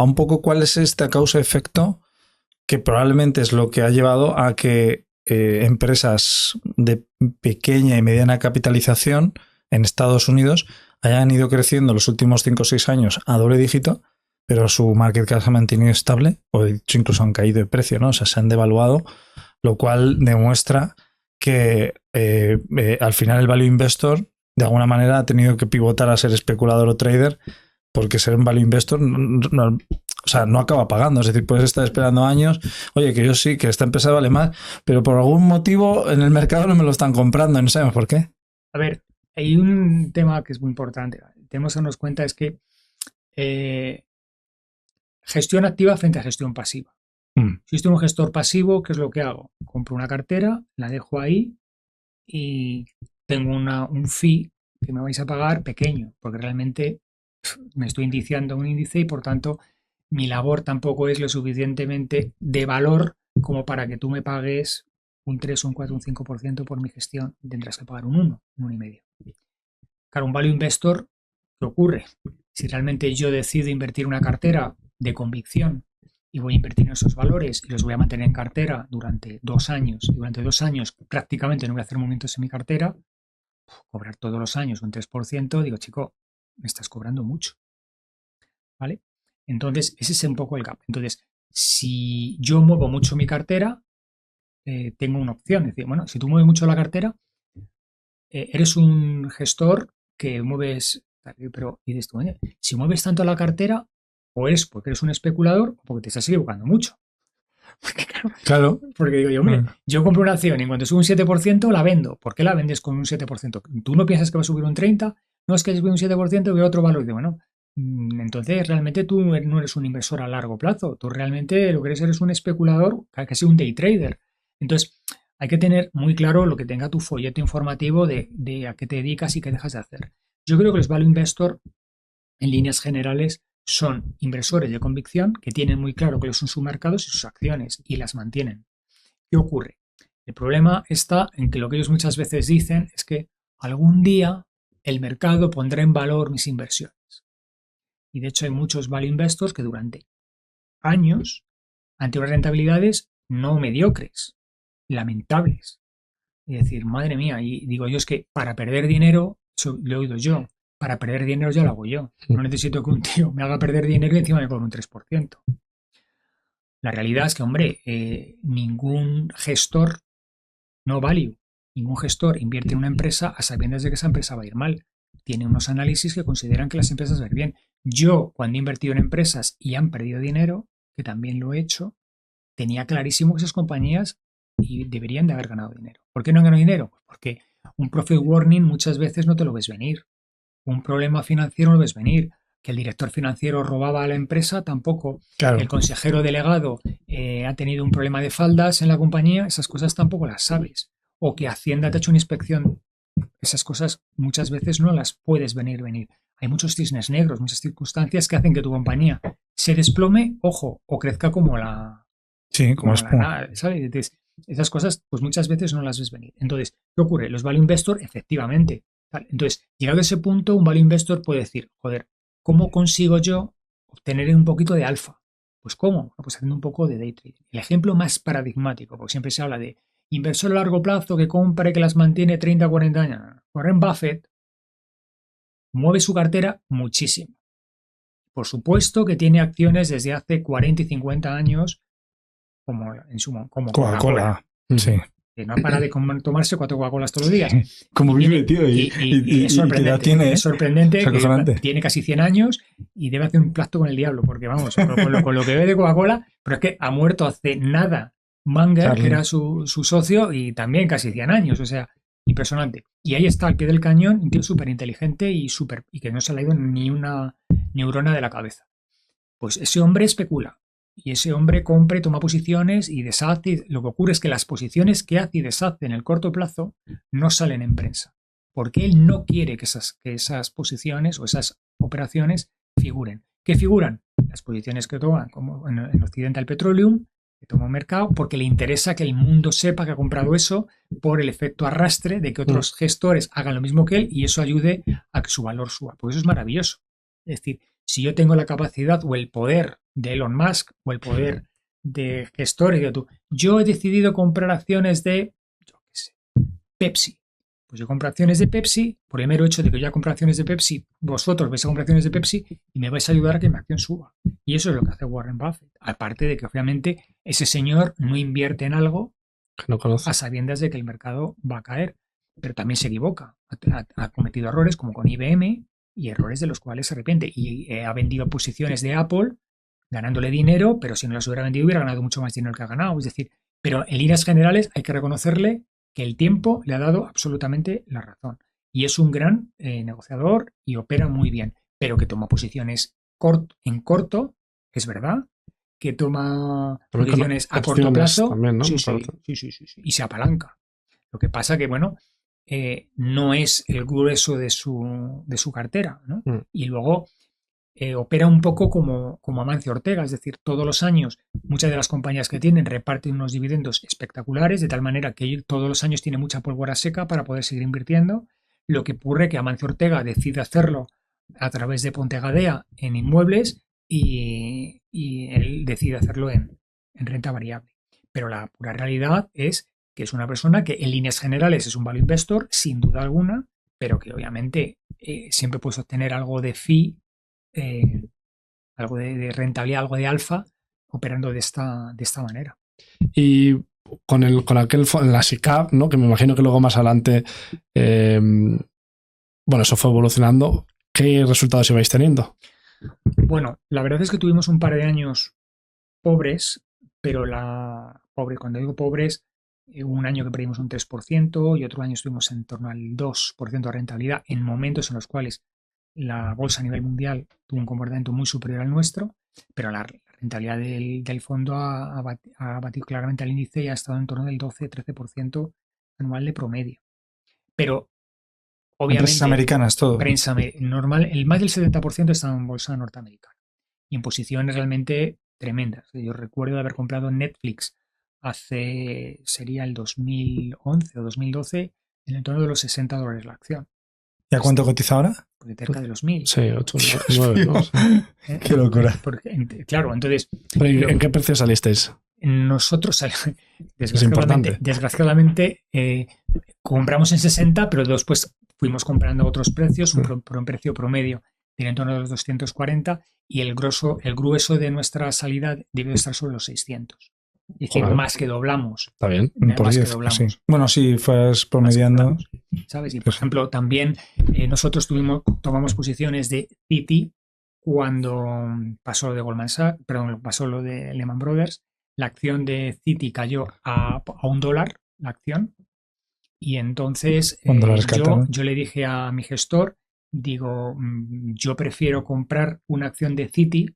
un poco cuál es esta causa-efecto, que probablemente es lo que ha llevado a que empresas de pequeña y mediana capitalización en Estados Unidos hayan ido creciendo los últimos 5 o 6 años a doble dígito, pero su market cap se ha mantenido estable, o de hecho incluso han caído de precio, ¿no? O sea, se han devaluado, lo cual demuestra que al final el value investor de alguna manera ha tenido que pivotar a ser especulador o trader, porque ser un value investor no acaba pagando. Es decir, puedes estar esperando años, oye, que yo sí, que esta empresa vale más, pero por algún motivo en el mercado no me lo están comprando, no sabemos por qué. A ver, hay un tema que es muy importante. Tenemos que darnos cuenta es que gestión activa frente a gestión pasiva. Si estoy un gestor pasivo, ¿qué es lo que hago? Compro una cartera, la dejo ahí y tengo un fee que me vais a pagar pequeño, porque realmente me estoy indiciando un índice y por tanto mi labor tampoco es lo suficientemente de valor como para que tú me pagues un 3, un 4, un 5% por mi gestión. Tendrás que pagar un 1, un 1,5. Claro, un value investor, ¿qué ocurre? Si realmente yo decido invertir una cartera de convicción y voy a invertir en esos valores y los voy a mantener en cartera durante 2 años, y durante 2 años prácticamente no voy a hacer movimientos en mi cartera, cobrar todos los años un 3%, digo, chico, me estás cobrando mucho. ¿Vale? Entonces, ese es un poco el gap. Entonces, si yo muevo mucho mi cartera, tengo una opción. Es decir, bueno, si tú mueves mucho la cartera, eres un gestor que mueves, pero dices tú, oye, si mueves tanto la cartera, o es porque eres un especulador o porque te estás equivocando mucho. Porque, claro. Porque digo yo, hombre, yo compro una acción y en cuanto sube un 7% la vendo. ¿Por qué la vendes con un 7%? ¿Tú no piensas que va a subir un 30%? No, es que sube un 7% y veo otro valor. Y digo, bueno, entonces realmente tú no eres un inversor a largo plazo. Tú realmente lo que eres un especulador, casi un day trader. Entonces, hay que tener muy claro lo que tenga tu folleto informativo de a qué te dedicas y qué dejas de hacer. Yo creo que los value investor, en líneas generales, son inversores de convicción que tienen muy claro cuáles son sus mercados y sus acciones y las mantienen. ¿Qué ocurre? El problema está en que lo que ellos muchas veces dicen es que algún día el mercado pondrá en valor mis inversiones. Y de hecho hay muchos value investors que durante años han tenido rentabilidades no mediocres, lamentables. Es decir, madre mía, y digo yo, es que para perder dinero, eso lo he oído yo, para perder dinero ya lo hago yo. No necesito que un tío me haga perder dinero y encima me cobre un 3%. La realidad es que, hombre, ningún gestor no value. Ningún gestor invierte en una empresa a sabiendas de que esa empresa va a ir mal. Tiene unos análisis que consideran que las empresas van a ir bien. Yo, cuando he invertido en empresas y han perdido dinero, que también lo he hecho, tenía clarísimo que esas compañías deberían de haber ganado dinero. ¿Por qué no han ganado dinero? Porque un profit warning muchas veces no te lo ves venir. Un problema financiero no lo ves venir. Que el director financiero robaba a la empresa, tampoco. Claro. El consejero delegado ha tenido un problema de faldas en la compañía, esas cosas tampoco las sabes. O que Hacienda te ha hecho una inspección, esas cosas muchas veces no las puedes venir. Hay muchos cisnes negros, muchas circunstancias que hacen que tu compañía se desplome, ojo, o crezca como la... Sí, como espuma. ¿Sabes? Entonces, esas cosas, pues muchas veces no las ves venir. Entonces, ¿qué ocurre? Los value investor, efectivamente. Entonces, llegado a ese punto, un value investor puede decir, joder, ¿cómo consigo yo obtener un poquito de alfa? Pues ¿cómo? Pues haciendo un poco de day trading. El ejemplo más paradigmático, porque siempre se habla de inversor a largo plazo que compra y que las mantiene 30 o 40 años. Warren Buffett mueve su cartera muchísimo. Por supuesto que tiene acciones desde hace 40 y 50 años, como Coca-Cola. Sí. Que no para de tomarse 4 Coca-Colas todos los días. Como vive, tío. Y es sorprendente. Es sorprendente que tiene casi 100 años y debe hacer un pacto con el diablo, porque vamos, con lo que bebe de Coca-Cola, pero es que ha muerto hace nada Munger, Charlie, que era su socio, y también casi 100 años, o sea, impresionante. Y ahí está, al pie del cañón, un tío súper inteligente y que no se le ha ido ni una neurona de la cabeza. Pues ese hombre especula. Y ese hombre compra y toma posiciones y deshace. Lo que ocurre es que las posiciones que hace y deshace en el corto plazo no salen en prensa. Porque él no quiere que esas posiciones o esas operaciones figuren. ¿Qué figuran? Las posiciones que toman, como en Occidental Petroleum, que toma un mercado, porque le interesa que el mundo sepa que ha comprado eso por el efecto arrastre de que otros gestores hagan lo mismo que él y eso ayude a que su valor suba. Pues eso es maravilloso. Es decir, si yo tengo la capacidad o el poder de Elon Musk o el poder de gestores, yo he decidido comprar acciones de, yo qué sé, Pepsi. Pues yo compro acciones de Pepsi, por el mero hecho de que yo ya compro acciones de Pepsi, vosotros vais a comprar acciones de Pepsi y me vais a ayudar a que mi acción suba. Y eso es lo que hace Warren Buffett. Aparte de que obviamente ese señor no invierte en algo que no conoce, a sabiendas de que el mercado va a caer. Pero también se equivoca. Ha cometido errores como con IBM y errores de los cuales se arrepiente. Y ha vendido posiciones de Apple ganándole dinero, pero si no las hubiera vendido hubiera ganado mucho más dinero que ha ganado. Es decir, pero en líneas generales hay que reconocerle que el tiempo le ha dado absolutamente la razón. Y es un gran negociador y opera muy bien, pero que toma posiciones en corto, es verdad, que toma posiciones a corto plazo también, ¿no? Sí, y se apalanca. Lo que pasa que, bueno, no es el grueso de su cartera, ¿no? Y luego opera un poco como Amancio Ortega, es decir, todos los años muchas de las compañías que tienen reparten unos dividendos espectaculares, de tal manera que todos los años tiene mucha pólvora seca para poder seguir invirtiendo. Lo que ocurre es que Amancio Ortega decide hacerlo a través de Ponte Gadea en inmuebles y él decide hacerlo en renta variable. Pero la pura realidad es que es una persona que en líneas generales es un value investor, sin duda alguna, pero que obviamente siempre puedes obtener algo de fee, algo de rentabilidad, algo de alfa, operando de esta manera. Y con la SICAV, ¿no? Que me imagino que luego más adelante, eso fue evolucionando. ¿Qué resultados ibais teniendo? Bueno, la verdad es que tuvimos un par de años pobres, pero cuando digo pobres, un año que perdimos un 3% y otro año estuvimos en torno al 2% de rentabilidad en momentos en los cuales la bolsa a nivel mundial tuvo un comportamiento muy superior al nuestro, pero la rentabilidad del fondo ha batido claramente al índice y ha estado en torno del 12-13% anual de promedio. Pero obviamente empresas americanas todo. Prensa normal, el más del 70% está en bolsa norteamericana y en posiciones realmente tremendas. Yo recuerdo de haber comprado Netflix sería el 2011 o 2012 en el torno de los $60 la acción. ¿Y a cuánto cotiza ahora? Porque cerca de los 1.000. Sí, 8, 9, ¿no? Qué locura. Claro, entonces... ¿En qué precio salisteis? Nosotros, desgraciadamente, compramos en 60, pero después fuimos comprando a otros precios, por un precio promedio de en torno a los 240, y el grueso de nuestra salida debe estar sobre los 600. Es decir, Joder. más que doblamos. Está bien. Por Más que 10, doblamos. sí. Bueno, si fueras promediando. ¿Sabes? Y por ejemplo, también nosotros tomamos posiciones de Citi cuando pasó lo de Goldman Sachs, perdón, pasó lo de Lehman Brothers. La acción de Citi cayó a $1 la acción. Y entonces Cuando la rescataron. yo le dije a mi gestor, digo, yo prefiero comprar una acción de Citi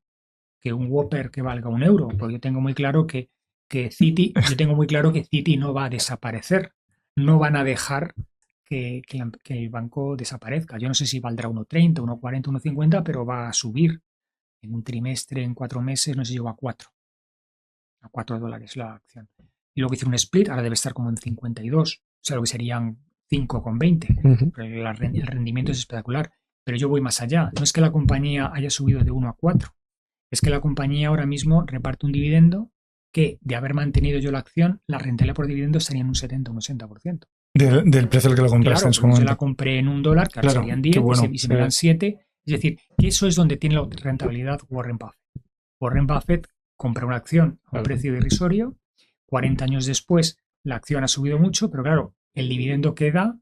que un Whopper que valga €1, porque yo tengo muy claro que Citi no va a desaparecer. No van a dejar que el banco desaparezca. Yo no sé si valdrá 1,30, 1,40, 1,50, pero va a subir en un trimestre, en 4 meses, no sé si llegó a $4 la acción. Y luego hice un split, ahora debe estar como en 52, o sea, lo que serían 5,20. Uh-huh. El rendimiento es espectacular, pero yo voy más allá. No es que la compañía haya subido de 1 a 4, es que la compañía ahora mismo reparte un dividendo que, de haber mantenido yo la acción, la rentabilidad por dividendo sería en un 70 o un 80%. Del precio al que lo compraste Claro, en su porque yo momento. la compré en $1, que ahora Claro, serían qué 10, bueno. y se me dan 7. Es decir, que eso es donde tiene la rentabilidad Warren Buffett. Warren Buffett compra una acción a un precio irrisorio, 40 años después la acción ha subido mucho, pero claro, el dividendo que da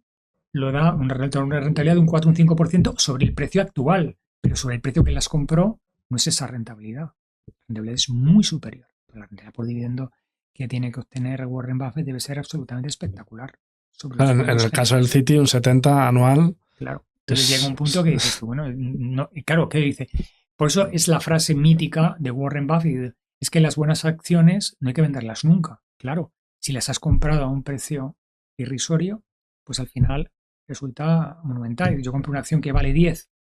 lo da una rentabilidad de un 4 o un 5% sobre el precio actual, pero sobre el precio que las compró no es esa rentabilidad. La rentabilidad es muy superior. Pero la rentabilidad por dividendo que tiene que obtener Warren Buffett debe ser absolutamente espectacular. En el caso del Citi, un 70 anual. Claro. Entonces llega un punto que dices, bueno, no, claro, ¿qué dice? Por eso es la frase mítica de Warren Buffett, es que las buenas acciones no hay que venderlas nunca. Claro, si las has comprado a un precio irrisorio, pues al final resulta monumental. Yo compro una acción que vale 10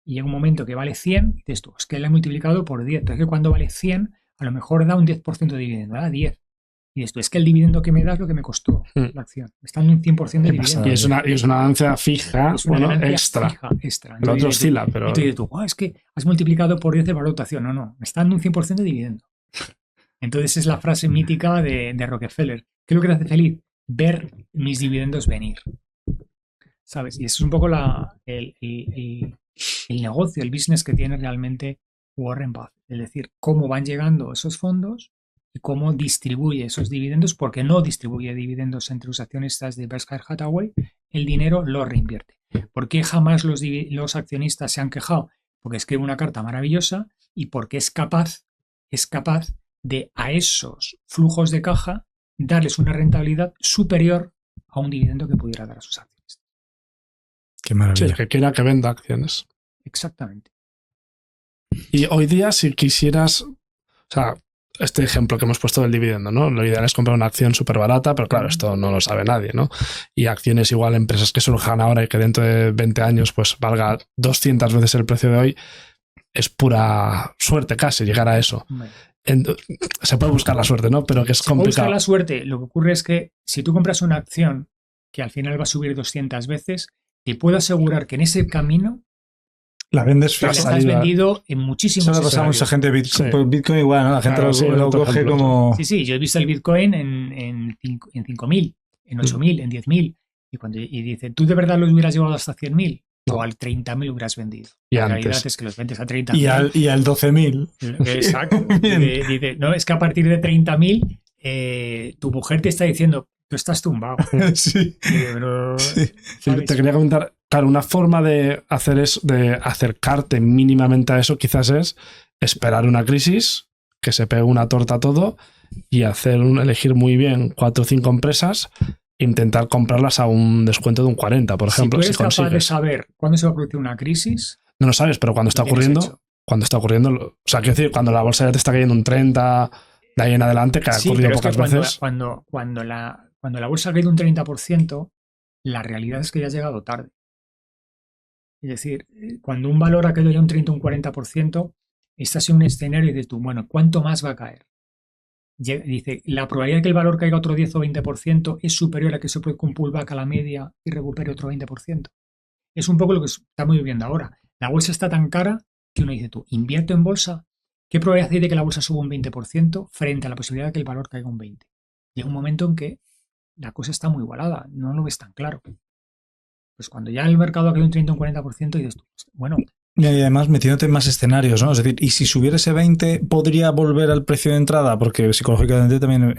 y llega un momento que vale 100, y dices tú, es que la he multiplicado por 10. Entonces, que cuando vale 100, a lo mejor da un 10% de dividendo, da 10. Y esto es que el dividendo que me da es lo que me costó la acción. Me está dando un 100% de dividendo. Y es una ganancia fija, Es una ganancia extra. extra. El otro oscila, pero... Y tú dices tú, es que has multiplicado por 10 el valor de acción. No, me está dando un 100% de dividendo. Entonces es la frase mítica de Rockefeller. ¿Qué es lo que te hace feliz? Ver mis dividendos venir. ¿Sabes? Y eso es un poco el negocio, el business que tiene realmente Warren Buffett. Es decir, cómo van llegando esos fondos y cómo distribuye esos dividendos, porque no distribuye dividendos entre los accionistas de Berkshire Hathaway, el dinero lo reinvierte. ¿Por qué jamás los accionistas se han quejado? Porque escribe una carta maravillosa y porque es capaz de a esos flujos de caja darles una rentabilidad superior a un dividendo que pudiera dar a sus accionistas. Qué maravilla. Sí, el que quiera que venda acciones. Exactamente. Y hoy día, si quisieras, o sea, este ejemplo que hemos puesto del dividendo, ¿no? Lo ideal es comprar una acción súper barata, pero claro, esto no lo sabe nadie, ¿no? Y acciones igual, empresas que surjan ahora y que dentro de 20 años pues valga 200 veces el precio de hoy, es pura suerte casi llegar a eso. Se puede buscar la suerte, ¿no? Pero que es complicado. Buscar la suerte. Lo que ocurre es que si tú compras una acción que al final va a subir 200 veces, te puedo asegurar que en ese camino la vendes la has vendido en muchísimos escenarios. Eso le pasa a mucha gente. Bitcoin igual, ¿no? La gente lo coge ejemplo, como... Sí, yo he visto el Bitcoin en 5.000, en 8.000, en 10.000. Y dice, ¿tú de verdad lo hubieras llevado hasta 100.000? No. O al 30.000 lo hubieras vendido. Y la antes. realidad es que los vendes a 30.000. Y al 12.000. Exacto. Dice, no, es que a partir de 30.000 tu mujer te está diciendo, tú estás tumbado. Sí. Pero, sí. Te quería comentar, claro, una forma de hacer eso, de acercarte mínimamente a eso, quizás es esperar una crisis, que se pegue una torta a todo y elegir muy bien 4 o 5 empresas, intentar comprarlas a un descuento de un 40, por ejemplo. Si tú eres capaz de saber cuándo se va a producir una crisis... No lo sabes, pero cuando está ocurriendo, o sea, quiero decir, cuando la bolsa ya te está cayendo un 30, de ahí en adelante, que ha ocurrido pocas veces. Cuando la bolsa ha caído un 30%, la realidad es que ya has llegado tarde. Es decir, cuando un valor ha caído ya un 30 o un 40%, estás en un escenario y dices tú, bueno, ¿cuánto más va a caer? Dice, la probabilidad de que el valor caiga otro 10 o 20% es superior a que se produzca un pullback a la media y recupere otro 20%. Es un poco lo que estamos viviendo ahora. La bolsa está tan cara que uno dice tú, ¿invierto en bolsa? ¿Qué probabilidad hay de que la bolsa suba un 20% frente a la posibilidad de que el valor caiga un 20%? Llega un momento en que la cosa está muy igualada, no lo ves tan claro. Pues cuando ya el mercado ha caído un 30 o un 40%, dices tú, bueno, Y además metiéndote en más escenarios, ¿no? Es decir, y si subiera ese 20, ¿podría volver al precio de entrada? Porque psicológicamente también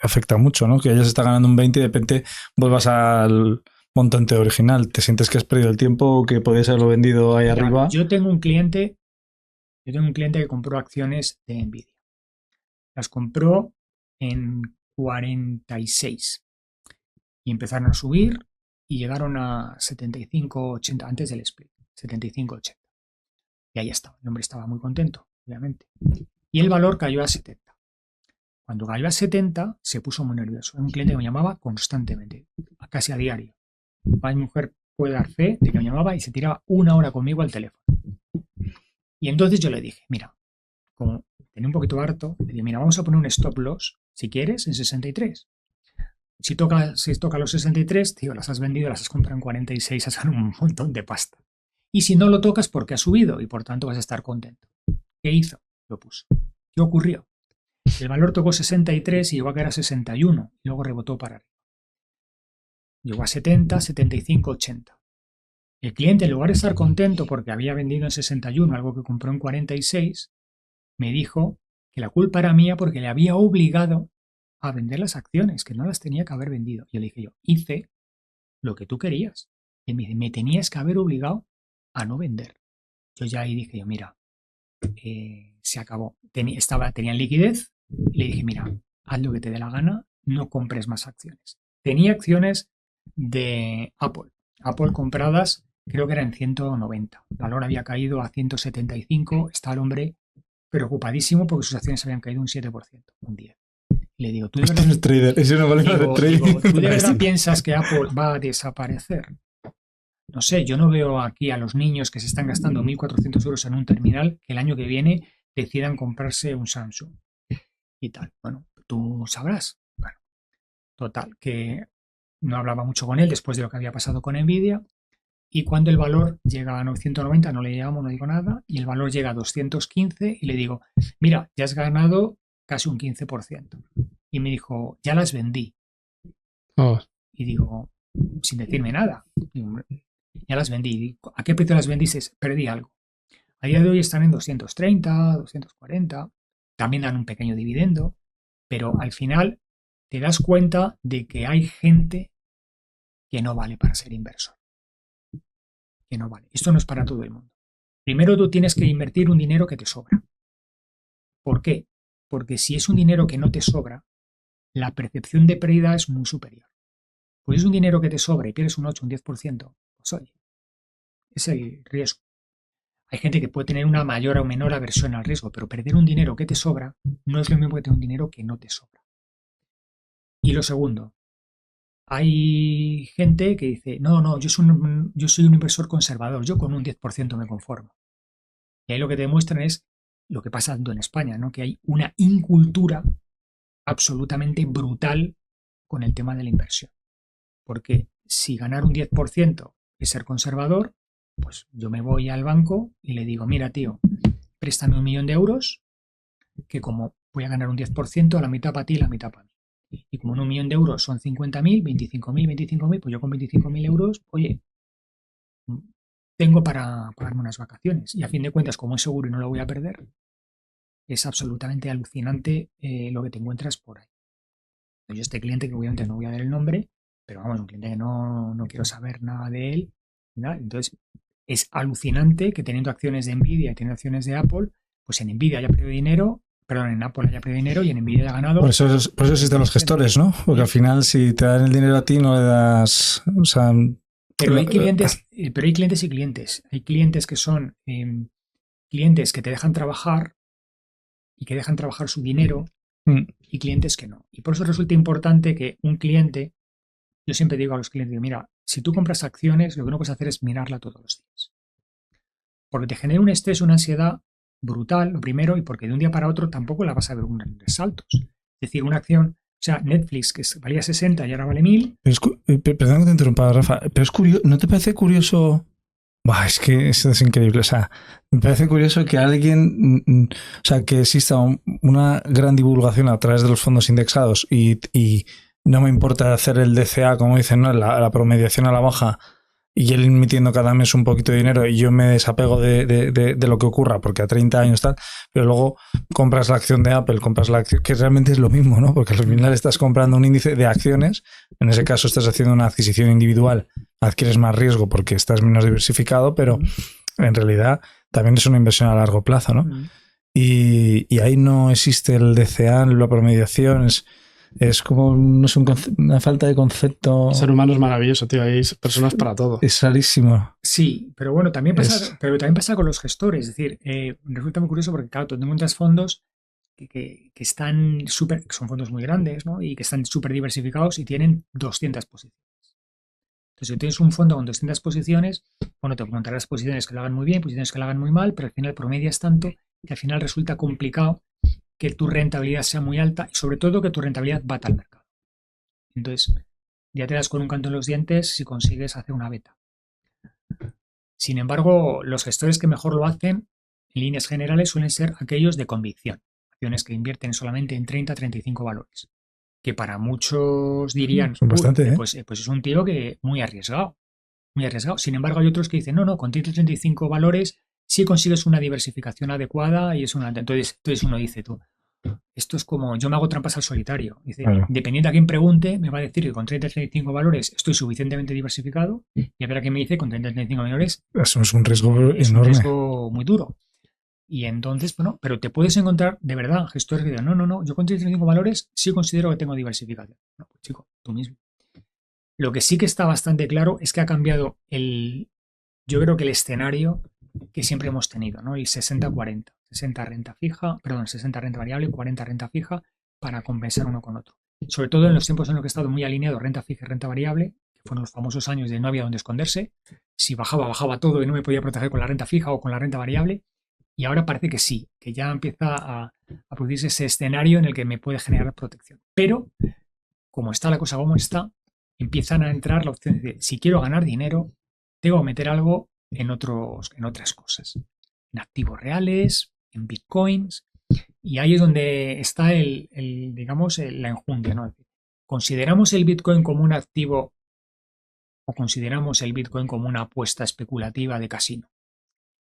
afecta mucho, ¿no? Que ya se está ganando un 20 y de repente vuelvas al montante original. ¿Te sientes que has perdido el tiempo, que podías haberlo vendido ahí arriba? Yo tengo un cliente que compró acciones de Nvidia. Las compró en 46 y empezaron a subir y llegaron a 75-80 antes del split, 75-80. Y ahí estaba, el hombre estaba muy contento, obviamente. Y el valor cayó a 70. Cuando cayó a 70 se puso muy nervioso. Era un cliente que me llamaba constantemente, casi a diario. Mi mujer puede dar fe de que me llamaba y se tiraba 1 hora conmigo al teléfono. Y entonces yo le dije, mira, como tenía un poquito harto, le dije, mira, vamos a poner un stop loss, si quieres, en 63. Si toca los 63, tío, las has vendido, las has comprado en 46, has ganado un montón de pasta. Y si no lo tocas, porque ha subido y por tanto vas a estar contento. ¿Qué hizo? Lo puso. ¿Qué ocurrió? El valor tocó 63 y llegó a caer a 61 y luego rebotó para arriba. Llegó a 70, 75, 80. El cliente, en lugar de estar contento porque había vendido en 61 algo que compró en 46, me dijo que la culpa era mía porque le había obligado a vender las acciones, que no las tenía que haber vendido. Y yo le dije hice lo que tú querías. Y me dice, me tenías que haber obligado a no vender. Yo ya ahí dije, mira, se acabó. Tenía liquidez y le dije, mira, haz lo que te dé la gana, no compres más acciones. Tenía acciones de Apple compradas, creo que era en 190. El valor había caído a 175. Está el hombre preocupadísimo porque sus acciones habían caído un 7%, un 10%. Le digo, ¿tú de verdad, ¿tú de verdad piensas que Apple va a desaparecer? No sé, yo no veo aquí a los niños que se están gastando 1.400 euros en un terminal que el año que viene decidan comprarse un Samsung y tal. Bueno, tú sabrás. Bueno, total, que no hablaba mucho con él después de lo que había pasado con Nvidia. Y cuando el valor llega a 990, no le llamo, no digo nada, y el valor llega a 215 y le digo, mira, ya has ganado casi un 15%. Y me dijo, ya las vendí. Oh. Y digo, sin decirme nada, digo, ya las vendí. Digo, ¿a qué precio las vendiste? Perdí algo. A día de hoy están en 230, 240, también dan un pequeño dividendo, pero al final te das cuenta de que hay gente que no vale para ser inversor. Que no vale. Esto no es para todo el mundo. Primero tú tienes que invertir un dinero que te sobra. ¿Por qué? Porque si es un dinero que no te sobra, la percepción de pérdida es muy superior. Pues si es un dinero que te sobra y pierdes un 8, un 10%, pues oye, es el riesgo. Hay gente que puede tener una mayor o menor aversión al riesgo, pero perder un dinero que te sobra no es lo mismo que tener un dinero que no te sobra. Y lo segundo, hay gente que dice, no, yo soy un inversor conservador, yo con un 10% me conformo. Y ahí lo que te demuestran es lo que pasa en España, ¿no? Que hay una incultura absolutamente brutal con el tema de la inversión. Porque si ganar un 10% es ser conservador, pues yo me voy al banco y le digo, mira tío, préstame 1.000.000 de euros, que como voy a ganar un 10%, la mitad para ti y la mitad para mí. Y como en 1.000.000 de euros son 50.000, 25.000, pues yo con 25.000 euros, oye, tengo para pagarme unas vacaciones. Y a fin de cuentas, como es seguro y no lo voy a perder, es absolutamente alucinante lo que te encuentras por ahí. Yo este cliente, que obviamente no voy a dar el nombre, pero vamos, un cliente que no quiero saber nada de él, ¿verdad? Entonces es alucinante que teniendo acciones de Nvidia y teniendo acciones de Apple, pues en Nvidia haya perdido dinero, perdón, en Apple haya perdido dinero y en Nvidia haya ganado. Por eso existen los gestores, ¿no? Porque al final si te dan el dinero a ti no le das, o sea, pero hay clientes y clientes. Hay clientes que son clientes que te dejan trabajar y que dejan trabajar su dinero y clientes que no. Y por eso resulta importante que un cliente, yo siempre digo a los clientes, mira, si tú compras acciones, lo que no puedes hacer es mirarla todos los días. Porque te genera un estrés, una ansiedad brutal, lo primero, y porque de un día para otro tampoco la vas a ver en saltos. Es decir, una acción, o sea, Netflix, que valía 60 y ahora vale 1.000. Perdón que te interrumpa, Rafa, pero es curioso, ¿no te parece curioso? Es que esto es increíble. O sea, me parece curioso que alguien, o sea, que exista una gran divulgación a través de los fondos indexados y no me importa hacer el DCA, como dicen, ¿no? La promediación a la baja y él emitiendo cada mes un poquito de dinero y yo me desapego de lo que ocurra porque a 30 años tal, pero luego compras la acción de Apple, compras la acción, que realmente es lo mismo, ¿no? Porque al final estás comprando un índice de acciones, en ese caso estás haciendo una adquisición individual, adquieres más riesgo porque estás menos diversificado, pero en realidad también es una inversión a largo plazo, ¿no? Y ahí no existe el DCA, la promediación, es como no es una falta de concepto. El ser humano es maravilloso, tío. Hay personas para todo. Es rarísimo. Sí, pero bueno, también pasa con los gestores. Es decir, resulta muy curioso porque, claro, tú encuentras fondos que están súper, que son fondos muy grandes, ¿no? Y que están súper diversificados y tienen 200 posiciones. Entonces, si tienes un fondo con 200 posiciones, bueno, te encontrarás posiciones que lo hagan muy bien, posiciones que lo hagan muy mal, pero al final promedias tanto que al final resulta complicado que tu rentabilidad sea muy alta y sobre todo que tu rentabilidad bata al mercado. Entonces, ya te das con un canto en los dientes si consigues hacer una beta. Sin embargo, los gestores que mejor lo hacen, en líneas generales, suelen ser aquellos de convicción. Acciones que invierten solamente en 30-35 valores. Que para muchos dirían, bastante, pues es un tío que muy arriesgado. Muy arriesgado. Sin embargo, hay otros que dicen, no, con 30-35 valores sí consigues una diversificación adecuada y es una... Entonces uno dice, tú, esto es como, yo me hago trampas al solitario. Dice, claro. Dependiendo a quién pregunte, me va a decir que con 30-35 valores estoy suficientemente diversificado y a ver a quién me dice con 30-35 valores. Eso es un riesgo enorme. Es un riesgo muy duro. Y entonces, bueno, pero te puedes encontrar de verdad gestores que digan, no, yo con 35 valores sí considero que tengo diversificación. No, pues chico, tú mismo. Lo que sí que está bastante claro es que ha cambiado yo creo que el escenario que siempre hemos tenido, ¿no? El 60-40. 60 renta fija, 60 renta variable, 40 renta fija para compensar uno con otro. Sobre todo en los tiempos en los que he estado muy alineado renta fija y renta variable, que fueron los famosos años de no había dónde esconderse. Si bajaba todo y no me podía proteger con la renta fija o con la renta variable. Y ahora parece que sí, que ya empieza a producirse ese escenario en el que me puede generar protección. Pero, como está la cosa como está, empiezan a entrar la opción de decir, si quiero ganar dinero, tengo que meter algo en otras cosas. En activos reales, en bitcoins. Y ahí es donde está la enjundia, ¿no? ¿Consideramos el bitcoin como un activo o consideramos el bitcoin como una apuesta especulativa de casino?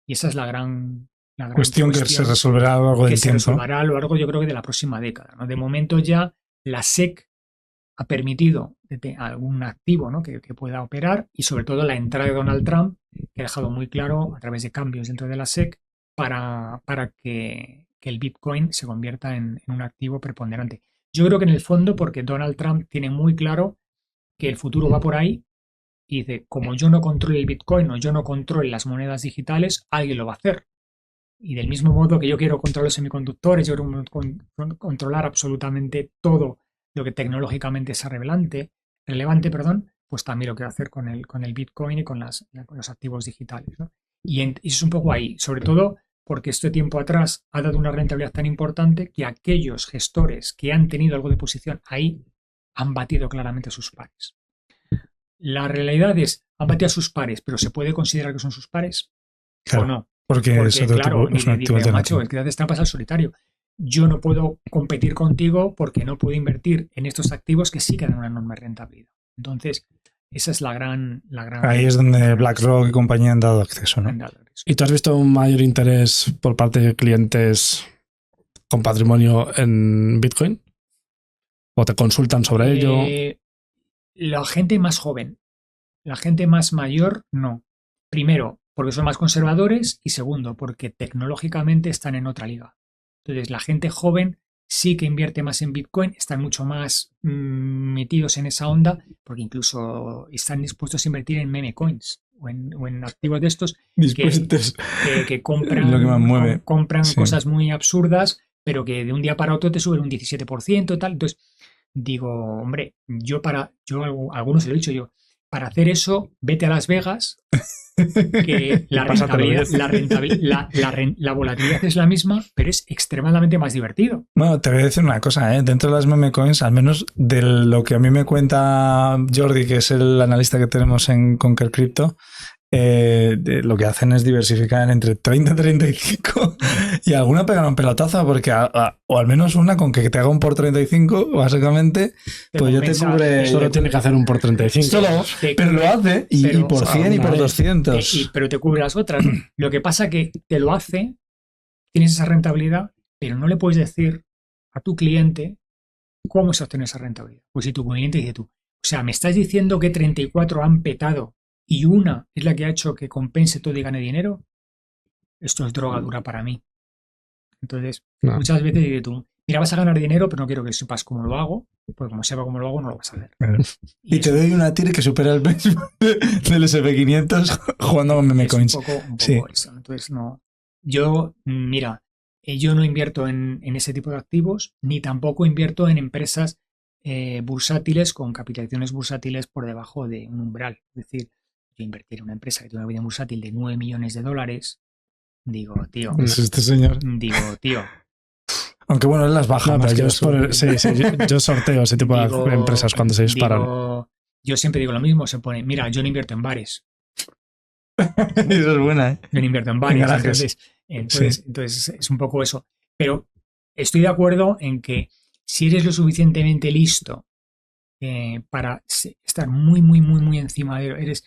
Y esa es la gran cuestión que se resolverá a lo largo del tiempo. Se resolverá a lo largo, yo creo que de la próxima década, ¿no? De momento ya la SEC ha permitido algún activo, ¿no? que pueda operar y sobre todo la entrada de Donald Trump, que ha dejado muy claro a través de cambios dentro de la SEC para que el Bitcoin se convierta en un activo preponderante. Yo creo que en el fondo porque Donald Trump tiene muy claro que el futuro va por ahí y dice, como yo no controlo el Bitcoin o yo no controlo las monedas digitales, alguien lo va a hacer. Y del mismo modo que yo quiero controlar los semiconductores, yo quiero controlar absolutamente todo lo que tecnológicamente es relevante, pues también lo quiero hacer con el Bitcoin y con los activos digitales, ¿no? Y eso es un poco ahí, sobre todo porque este tiempo atrás ha dado una rentabilidad tan importante que aquellos gestores que han tenido algo de posición ahí han batido claramente a sus pares. La realidad es, han batido a sus pares, pero ¿se puede considerar que son sus pares? Claro, ¿o no? Porque claro, es un activo alternativo. Macho, es que haces trampas al solitario. Yo no puedo competir contigo porque no puedo invertir en estos activos que sí que dan una enorme rentabilidad. Entonces, esa es la gran... Ahí es donde BlackRock y compañía han dado acceso, ¿no? ¿Y tú has visto un mayor interés por parte de clientes con patrimonio en Bitcoin? ¿O te consultan sobre ello? La gente más joven. La gente más mayor, no. Primero, porque son más conservadores y segundo, porque tecnológicamente están en otra liga. Entonces, la gente joven sí que invierte más en Bitcoin, están mucho más metidos en esa onda, porque incluso están dispuestos a invertir en meme coins o en activos de estos que compran, lo que más mueve. Compran cosas muy absurdas, pero que de un día para otro te suben un 17% y tal. Entonces, digo, hombre, algunos se lo he dicho yo, para hacer eso, vete a Las Vegas, que la volatilidad es la misma, pero es extremadamente más divertido. Bueno, te voy a decir una cosa, dentro de las meme coins, al menos de lo que a mí me cuenta Jordi, que es el analista que tenemos en Conquer Crypto, lo que hacen es diversificar entre 30 y 35 y alguna pegan un pelotazo porque o al menos una con que te haga un por 35 básicamente pues ya te cubre. Solo tiene que hacer un por 35. Solo, pero lo hace y por 100 y por 200. Pero te cubre las otras. Lo que pasa que te lo hace, tienes esa rentabilidad, pero no le puedes decir a tu cliente cómo se obtiene esa rentabilidad. Pues si tu cliente dice tú, o sea, me estás diciendo que 34 han petado y una es la que ha hecho que compense todo y gane dinero, esto es droga dura para mí. Entonces, muchas veces dices tú, mira, vas a ganar dinero, pero no quiero que sepas cómo lo hago, porque como sepa cómo lo hago, no lo vas a hacer. Y te doy una TIR que supera el benchmark del SP500 jugando con meme coins. Un poco eso. Entonces, no. Yo, mira, yo no invierto en ese tipo de activos, ni tampoco invierto en empresas bursátiles con capitalizaciones bursátiles por debajo de un umbral. Es decir, yo invertir en una empresa que tiene una vida bursátil de $9 millones, digo, tío. Es este señor. Digo, tío. Aunque bueno, él las baja. No, pero yo sorteo ese tipo de empresas cuando se disparan. Yo siempre digo lo mismo, se pone, mira, yo no invierto en bares. Eso es buena, ¿eh? Yo no invierto en bares. Entonces es un poco eso. Pero estoy de acuerdo en que si eres lo suficientemente listo para estar muy, muy, muy, muy encima de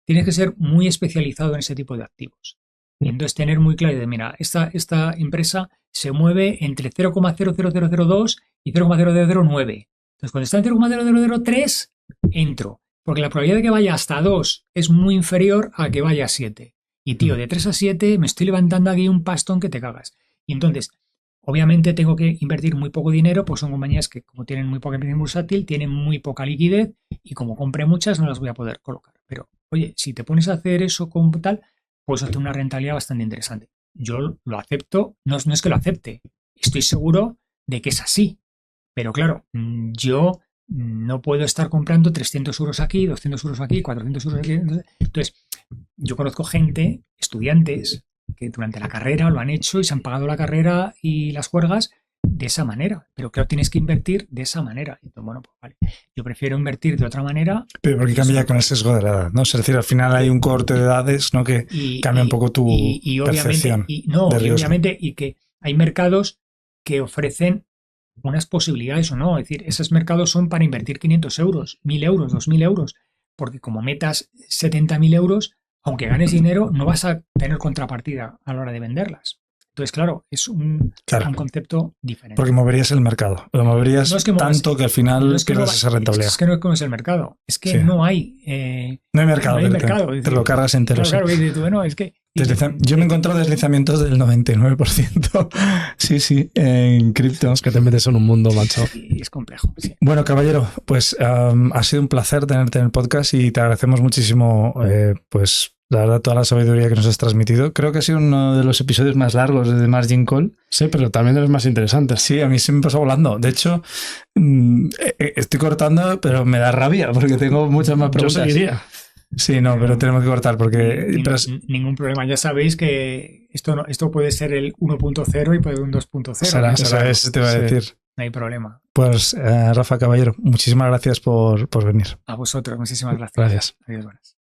tienes que ser muy especializado en ese tipo de activos. Y entonces tener muy claro de, mira, esta empresa se mueve entre 0,00002 y 0,0009. Entonces, cuando está en 0,0003, entro. Porque la probabilidad de que vaya hasta 2 es muy inferior a que vaya a 7. Y tío, de 3 a 7 me estoy levantando aquí un pastón que te cagas. Y entonces, obviamente tengo que invertir muy poco dinero, pues son compañías que como tienen muy poca inversión bursátil, tienen muy poca liquidez y como compré muchas no las voy a poder colocar. Pero, oye, si te pones a hacer eso como tal, puedes obtener una rentabilidad bastante interesante. Yo lo acepto, no es que lo acepte, estoy seguro de que es así. Pero claro, yo no puedo estar comprando 300 euros aquí, 200 euros aquí, 400 euros aquí. Entonces, yo conozco gente, estudiantes, que durante la carrera lo han hecho y se han pagado la carrera y las juergas de esa manera. Pero claro, tienes que invertir de esa manera. Entonces, bueno, pues vale. Yo prefiero invertir de otra manera. Pero porque cambia con el sesgo de la edad, ¿no? Es decir, al final hay un corte de edades, ¿no? Que cambia un poco tu percepción. Obviamente, y que hay mercados que ofrecen unas posibilidades o no. Es decir, esos mercados son para invertir 500 euros, 1.000 euros, 2.000 euros. Porque como metas 70.000 euros, aunque ganes dinero, no vas a tener contrapartida a la hora de venderlas. Entonces, claro, es un concepto diferente. Porque moverías el mercado. Lo moverías tanto que al final pierdes esa rentabilidad. Es que no es como es el mercado. Es que no hay... no hay mercado. Te lo cargas entero. Claro, bueno, es que... Yo me he encontrado deslizamientos del 99%. Sí, en criptos. Que te metes en un mundo, macho. Es complejo. Sí. Bueno, caballero, pues ha sido un placer tenerte en el podcast y te agradecemos muchísimo, pues la verdad, toda la sabiduría que nos has transmitido. Creo que ha sido uno de los episodios más largos de Margin Call. Sí, pero también de los más interesantes. Sí, a mí se me pasó volando. De hecho, estoy cortando, pero me da rabia porque tengo muchas más preguntas. Yo seguiría. Sí, no, pero tenemos que cortar porque... Ningún problema. Ya sabéis que esto puede ser el 1.0 y puede ser un 2.0. Será eso te iba a decir. No hay problema. Pues Rafa Caballero, muchísimas gracias por venir. A vosotros, muchísimas gracias. Gracias. Adiós, buenas.